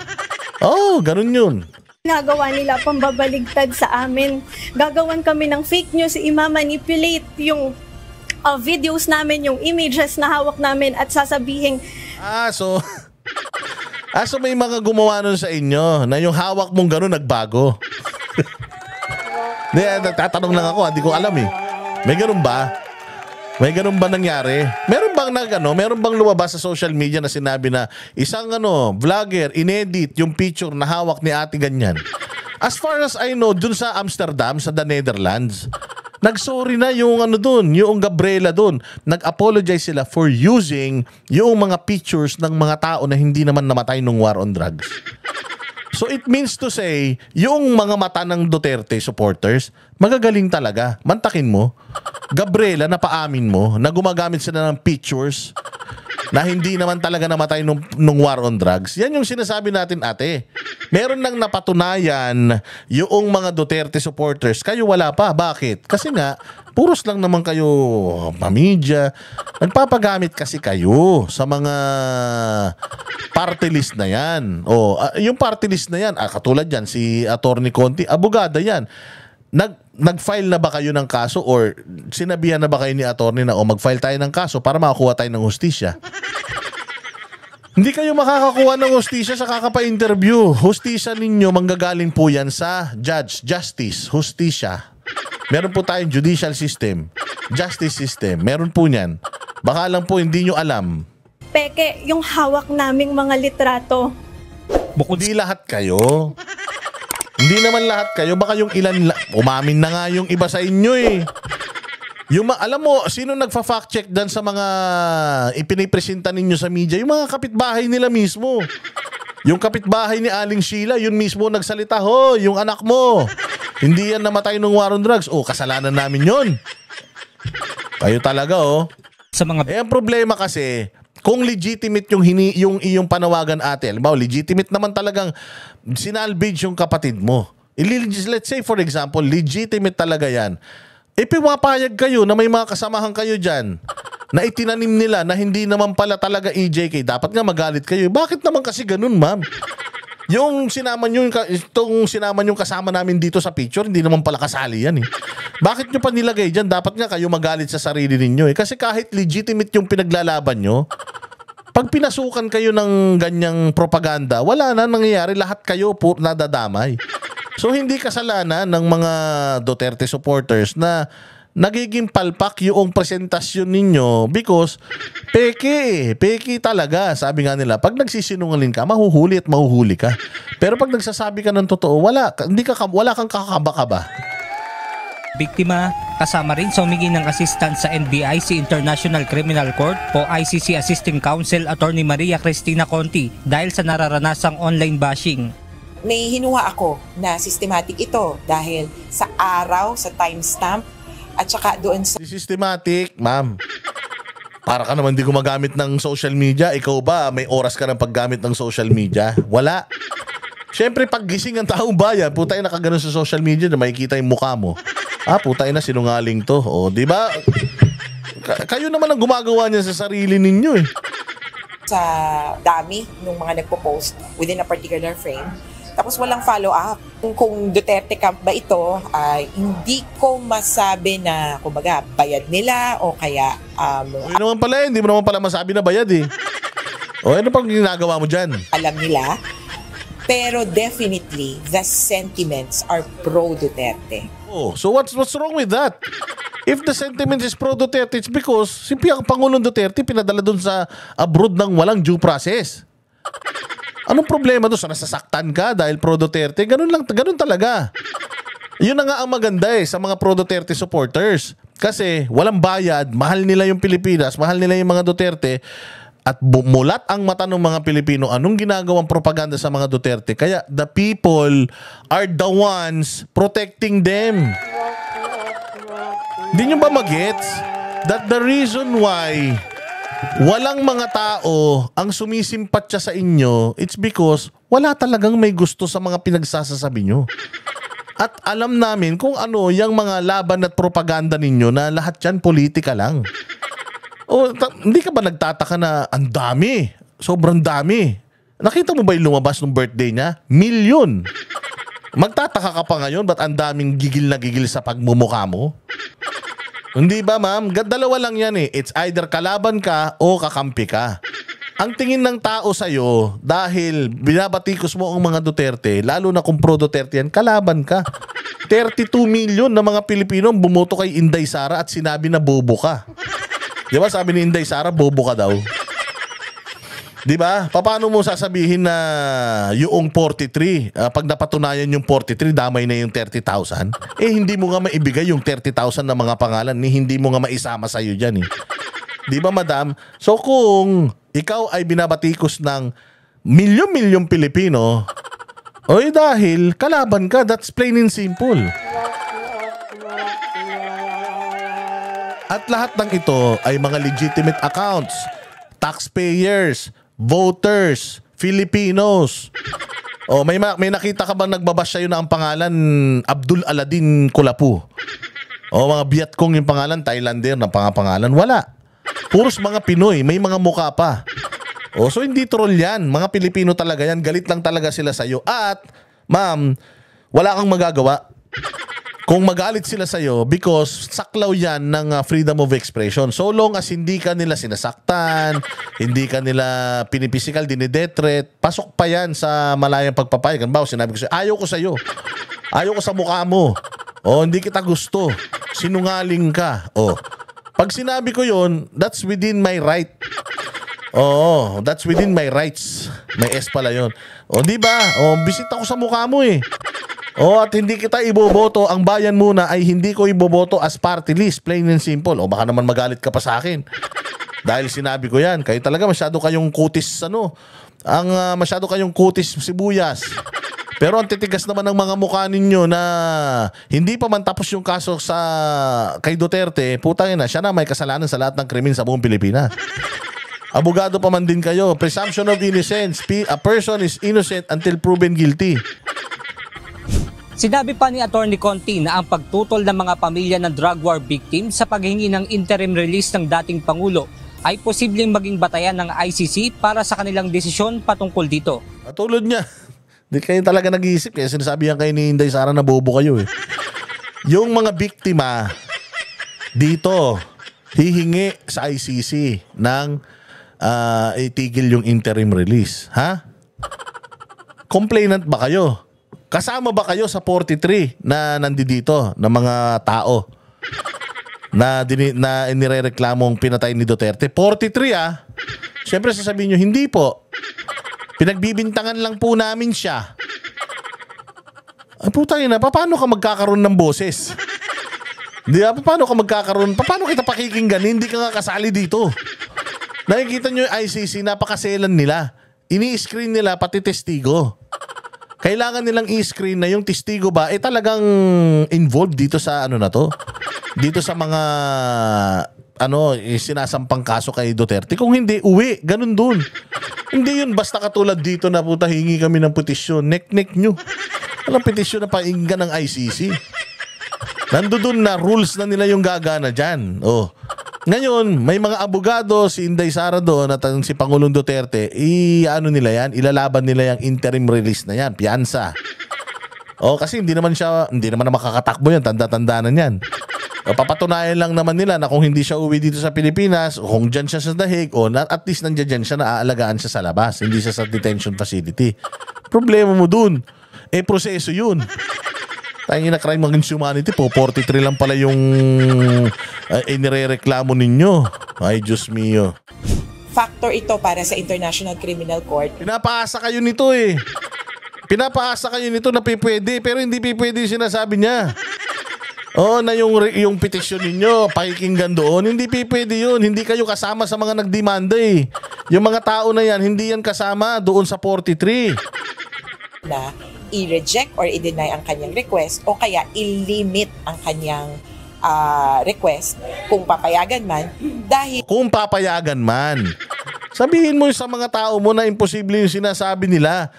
Ganun yun. Ginagawa nila pambabaligtad sa amin. Gagawan kami ng fake news, ima-manipulate yung videos namin, yung images na hawak namin at sasabihin. So may mga gumawa nun sa inyo na yung hawak mong gano'n nagbago. Tatanong lang ako, hindi ko alam May ganun ba? May ganun ba nangyari? Meron bang lumabas sa social media na sinabi na isang vlogger inedit yung picture na hawak ni ate ganyan? As far as I know, dun sa Amsterdam, sa the Netherlands, nagsorry na yung yung Gabriela dun. Nag-apologize sila for using yung mga pictures ng mga tao na hindi naman namatay nung war on drugs. So it means to say, yung mga mata ng Duterte supporters, magagaling talaga. Mantakin mo. Gabriela, napaamin mo na gumagamit sila ng pictures na hindi naman talaga namatay nung war on drugs. Yan yung sinasabi natin, ate. Meron nang napatunayan yung mga Duterte supporters. Kayo wala pa. Bakit? Kasi nga, puros lang naman kayo mamidya. Nagpapagamit kasi kayo sa mga party list na yan. Yung party list na yan, katulad yan, si Atty. Conti, abogada yan. Nag-file na ba kayo ng kaso or sinabihan na ba kayo ni attorney na mag-file tayo ng kaso para makakuha tayo ng hustisya? Hindi kayo makakakuha ng hustisya sa kakapa-interview. Hustisya ninyo manggagaling po yan sa justice, hustisya. Meron po tayong judicial system, justice system. Meron po niyan. Baka lang po hindi nyo alam. Peke, yung hawak naming mga litrato. Hindi lahat kayo. Hindi naman lahat kayo. Baka yung ilan, umamin na nga yung iba sa inyo eh. Alam mo, sino nagfa-fact check dyan sa mga ipinipresenta ninyo sa media? Yung mga kapitbahay nila mismo. Yung kapitbahay ni Aling Sheila, yun mismo nagsalita, yung anak mo. Hindi yan namatay ng war on drugs. Kasalanan namin yun. Kayo talaga Sa mga ang problema kasi, kung legitimate yung iyong panawagan, ate, halimbawa, legitimate naman talagang sinalvage yung kapatid mo. Let's say, for example, legitimate talaga yan. Pumapayag kayo na may mga kasamahan kayo dyan na itinanim nila na hindi naman pala talaga EJK. Dapat nga magalit kayo. Bakit naman kasi ganun, ma'am? Yung sinama nyo kasama namin dito sa picture, hindi naman pala kasali yan eh. Bakit nyo pa nilagay dyan? Dapat nga kayo magalit sa sarili ninyo eh. Kasi kahit legitimate yung pinaglalaban nyo, pag pinasukan kayo ng ganyang propaganda, wala na nangyayari. Lahat kayo po nadadamay. So hindi kasalanan ng mga Duterte supporters na nagiging palpak yung presentasyon ninyo because peke talaga. Sabi nga nila, pag nagsisinungaling ka, mahuhuli at mahuhuli ka. Pero pag nagsasabi ka ng totoo, wala kang kakaba-kaba. biktima, kasama rin sa humingi ng assistance sa NBI si International Criminal Court o ICC Assisting Counsel Attorney Maria Cristina Conti dahil sa nararanasang online bashing. May hinuha ako na systematic ito dahil sa araw, sa timestamp, at saka doon sa... Systematic, ma'am. Para ka naman di gumagamit ng social media. Ikaw ba, may oras ka ng paggamit ng social media? Wala. Siyempre, pag gising ang taong bayan, putay na nakaganon sa social media na makikita yung mukha mo. Putay na, sinungaling to. Di ba? Kayo naman ang gumagawa niya sa sarili ninyo eh. Sa dami ng mga nagpo-post within a particular frame. Tapos walang follow-up. Kung Duterte camp ba ito, hindi ko masabi na, kumbaga, bayad nila o kaya... Hindi naman pala, hindi mo naman pala masabi na bayad eh. Ano pang ginagawa mo dyan? Alam nila. Pero definitely, the sentiments are pro-Duterte. So what's wrong with that? If the sentiment is pro-Duterte, it's because simple ang Pangulong Duterte pinadala dun sa abroad ng walang due process. Anong problema doon? Nasasaktan ka dahil pro-Duterte? Ganun talaga. Yun na nga ang maganda sa mga pro-Duterte supporters. Kasi walang bayad, mahal nila yung Pilipinas, mahal nila yung mga Duterte, at bumulat ang mata ng mga Pilipino anong ginagawang propaganda sa mga Duterte. Kaya the people are the ones protecting them. Hindi nyo ba magets that the reason why walang mga tao ang sumisimpatya sa inyo, it's because wala talagang may gusto sa mga pinagsasasabi nyo. At alam namin kung ano yung mga laban at propaganda ninyo na lahat yan politika lang. Hindi ka ba nagtataka na ang dami? Sobrang dami. Nakita mo ba yung lumabas ng birthday niya? 1,000,000. Magtataka ka pa ngayon ba't ang daming gigil na gigil sa pagmumukha mo? Hindi ba, ma'am? Dalawa lang yan eh. It's either kalaban ka o kakampi ka. Ang tingin ng tao sa'yo, dahil binabatikos mo ang mga Duterte, lalo na kung pro-Duterte yan, kalaban ka. 32 million na mga Pilipino bumoto kay Inday Sara at sinabi na bobo ka. Di ba sabi ni Inday Sara, bobo ka daw? Di ba? Paano mo sasabihin na yung 43, pag napatunayan yung 43, damay na yung 30,000? Hindi mo nga maibigay yung 30,000 na mga pangalan, hindi mo nga maisama sa'yo dyan eh. Di ba, madam? So kung ikaw ay binabatikos ng milyon-milyong Pilipino, dahil kalaban ka, that's plain and simple. At lahat ng ito ay mga legitimate accounts. taxpayers, voters, Filipinos. O may nakita ka bang nagbabash sa'yo na ang pangalan Abdul Aladin Kulapu? O mga Vietcong yung pangalan, Thailander na pangalan? Wala. Puros mga Pinoy, may mga muka pa. O so hindi troll yan. Mga Pilipino talaga yan. Galit lang talaga sila sa'yo. At, ma'am, wala kang magagawa. Kung magalit sila sa'yo because saklaw yan ng freedom of expression. So long as hindi ka nila sinasaktan, hindi ka nila pinipisikal, dinidetret, pasok pa yan sa malayang pagpapayag. Bawa sinabi ko sa'yo, ayaw ko sa'yo. Ayaw ko sa mukha mo. O hindi kita gusto. Sinungaling ka. O, pag sinabi ko yon, that's within my right. Oo, that's within my rights. May S pala yon. O di ba? O bisita ko sa mukha mo eh. O at hindi kita iboboto, ang bayan muna ay hindi ko iboboto as party list, plain and simple. O baka naman magalit ka pa sa akin. Dahil sinabi ko yan, kayo talaga masyado kayong kutis masyado kayong kutis sibuyas. Pero ang titigas naman ng mga mukha ninyo na hindi pa man tapos yung kaso kay Duterte, putangin na, siya na may kasalanan sa lahat ng krimen sa buong Pilipinas. Abogado pa man din kayo. Presumption of innocence. A person is innocent until proven guilty. Sinabi pa ni Atty. Conti na ang pagtutol ng mga pamilya ng drug war victims sa paghingi ng interim release ng dating Pangulo ay posibleng maging batayan ng ICC para sa kanilang desisyon patungkol dito. Katulad niya. Di kayo talaga nag-iisip. Kaya sinasabi yan kayo ni Inday Sara na bobo kayo eh. Yung mga biktima dito hihingi sa ICC ng itigil yung interim release. Ha? Complainant ba kayo? Kasama ba kayo sa 43 na nandito na mga tao na inirereklamong pinatay ni Duterte? 43 Siyempre sasabihin nyo, hindi po. Pinagbibintangan lang po namin siya. Ay putay na, paano ka magkakaroon ng boses? Di ba? Paano kita pakikinggan? Hindi ka nga kasali dito. Nakikita nyo yung ICC, napakaselan nila. Ini-screen nila pati testigo. Kailangan nilang i-screen na yung testigo ba talagang involved dito sa dito sa mga sinasampang kaso kay Duterte. Kung hindi, uwi. Ganun dun. Hindi yun basta katulad dito na puta hingi kami ng petisyon. Nek-nek nyo. Walang petisyon na painggan ng ICC. Nandun na rules na nila yung gagana dyan. Oh. Ngayon, may mga abogado, si Inday Sara doon at si Pangulong Duterte, ilalaban nila yung interim release na yan, piyansa. Kasi hindi naman na makakatakbo yan, tanda-tanda na yan. Papatunayan lang naman nila na kung hindi siya uwi dito sa Pilipinas, o kung dyan siya sa The Hague, at least nandiyan siya na aalagaan siya sa labas, hindi siya sa detention facility. Problema mo dun. Proseso yun. Tayo na crime against humanity po, 43 lang pala yung inirereklamo ninyo. Ay, Diyos mio. Factor ito para sa International Criminal Court. Pinapaasa kayo nito eh. Pinapaasa kayo nito na pipwede, pero hindi pipwede yung sinasabi niya. Na yung petisyon ninyo, pakikinggan doon, hindi pipwede yun. Hindi kayo kasama sa mga nagdemanda eh. Yung mga tao na yan, hindi yan kasama doon sa 43. Na i-reject or i-deny ang kanyang request o kaya i-limit ang kanyang request kung papayagan man Kung papayagan man. Sabihin mo sa mga tao mo na imposible yung sinasabi nila.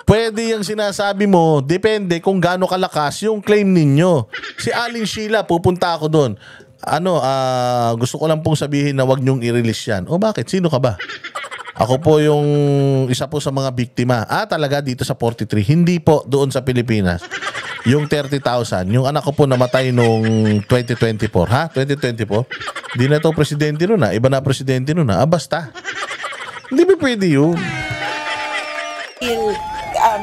Pwede yung sinasabi mo, depende kung gaano kalakas yung claim ninyo. Si Aling Sheila, pupunta ako doon. Gusto ko lang pong sabihin na wag nyong i-release yan. Bakit? Sino ka ba? Ako po yung isa po sa mga biktima. Talaga dito sa 43. Hindi po doon sa Pilipinas. Yung 30,000. Yung anak ko po namatay nung 2024. 2024? Di na ito presidente nun Iba na presidente nun basta. Hindi ba pwede yun?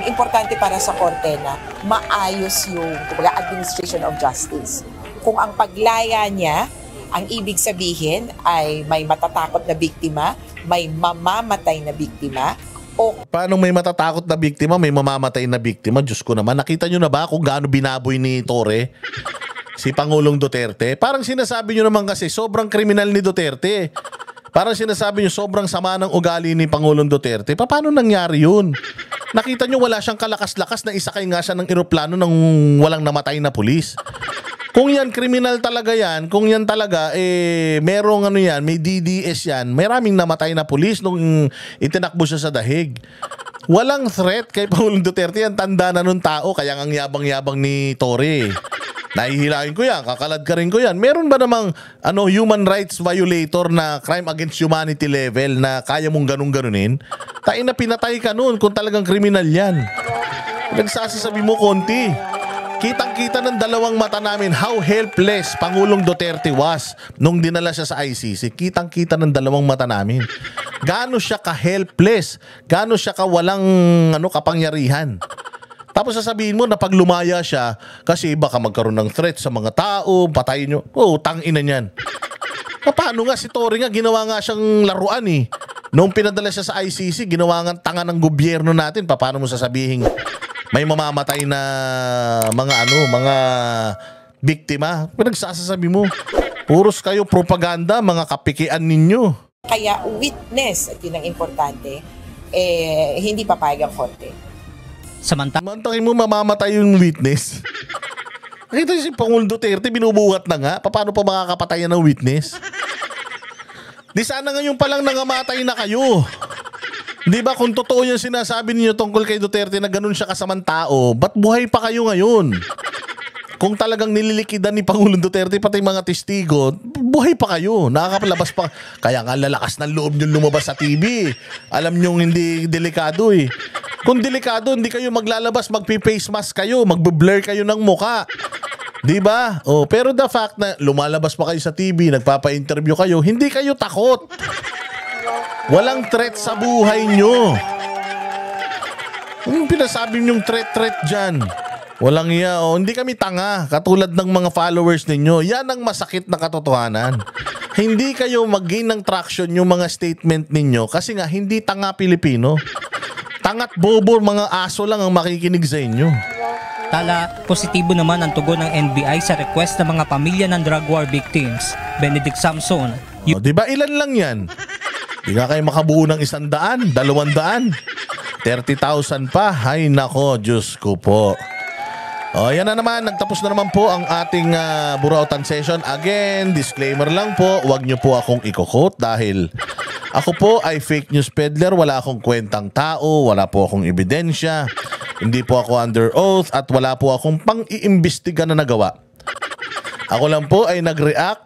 Importante para sa korte na maayos yung administration of justice. Kung ang paglaya niya, ang ibig sabihin ay may matatakot na biktima, may mamamatay na biktima, o... Paano may matatakot na biktima, may mamamatay na biktima? Diyos ko naman, nakita nyo na ba kung gaano binaboy ni Torre? Si Pangulong Duterte? Parang sinasabi nyo naman kasi sobrang kriminal ni Duterte. Parang sinasabi nyo sobrang sama ng ugali ni Pangulong Duterte. Paano nangyari yun? Nakita nyo wala siyang kalakas-lakas na isakay nga siya ng eroplano nang walang namatay na pulis. Kung yan, kriminal talaga yan, kung yan talaga, merong ano yan, may DDS yan, maraming namatay na pulis nung itinakbo siya sa dahig. Walang threat kay Pangulong Duterte, yan tanda na nung tao, kaya ang yabang-yabang ni Tory. Nahihilain ko yan, kakalad ka rin ko yan. Meron ba namang human rights violator na crime against humanity level na kaya mong ganun-ganunin? Tain na pinatay ka nun kung talagang kriminal yan. Nagsasasabi mo konti. Kitang-kita ng dalawang mata namin how helpless Pangulong Duterte was nung dinala siya sa ICC. Kitang-kita ng dalawang mata namin. Gaano siya ka-helpless, gaano siya kawalang kapangyarihan. Tapos sasabihin mo na pag lumaya siya, kasi baka magkaroon ng threat sa mga tao, patayin nyo. Oh, tangina niyan. Paano nga si Tory nga, ginawa nga siyang laruan eh. Noong pinadala siya sa ICC, ginawa nga tanga ng gobyerno natin. Paano mo sasabihin may mamamatay na mga biktima? Pinagsasabi mo, puros kayo propaganda, mga kapikian ninyo. Kaya witness, at yun ang importante, hindi papayag ang korte. Samantakin mo mamamatay yung witness. Nakita si Pangulong Duterte, binubuhat na nga. Paano pa makakapatayan ng witness? Di sana ngayon palang nangamatay na kayo. Di ba kung totoo yung sinasabi niyo tungkol kay Duterte na ganun siya kasamang tao, ba't buhay pa kayo ngayon? Kung talagang nililikidan ni Pangulong Duterte pati mga testigo, buhay pa kayo, nakakapalabas pa. Kaya nga lalakas ng loob nyo lumabas sa TV. Alam nyo hindi delikado eh. Kung delikado, hindi kayo maglalabas, magpi-face mask kayo, magbe-blur kayo ng muka. Di ba? Oh, pero the fact na lumalabas pa kayo sa TV, nagpapa-interview kayo, hindi kayo takot. Walang threat sa buhay nyo. Anong pinasabi nyong threat dyan? Walang iya. Oh, hindi kami tanga, katulad ng mga followers ninyo. Yan ang masakit na katotohanan. Hindi kayo mag-gain ng traction yung mga statement ninyo kasi nga hindi tanga Pilipino. Tangat bobo, mga aso lang ang makikinig sa inyo. Tala, positibo naman ang tugon ng NBI sa request ng mga pamilya ng drug war victims. Benedict Samson. Diba ilan lang yan? Di nga kayo makabuo ng 100, 200, 30,000 pa. Ay nako, Diyos ko po. Yan na naman, nagtapos na naman po ang ating Burautan session. Again, disclaimer lang po, huwag nyo po akong i-quote dahil ako po ay fake news peddler, wala akong kwentang tao, wala po akong ebidensya, hindi po ako under oath at wala po akong pang-iimbestiga na nagawa. Ako lang po ay nag-react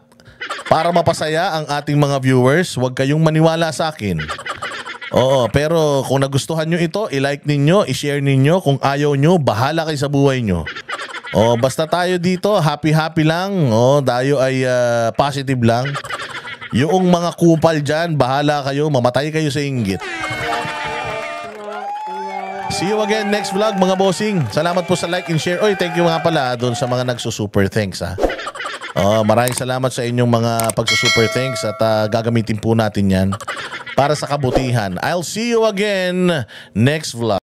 para mapasaya ang ating mga viewers. Huwag kayong maniwala sa akin. Oo, pero kung nagustuhan nyo ito, i-like ninyo, i-share ninyo. Kung ayaw nyo, bahala kayo sa buhay nyo. Basta tayo dito, happy-happy lang. Tayo ay positive lang. Yung mga kupal dyan, bahala kayo, mamatay kayo sa inggit. See you again next vlog mga bossing. Salamat po sa like and share. Oy, thank you nga pala doon sa mga nagsusuper thanks ha. Maraming salamat sa inyong mga pagsusuper thanks at gagamitin po natin yan para sa kabutihan. I'll see you again next vlog.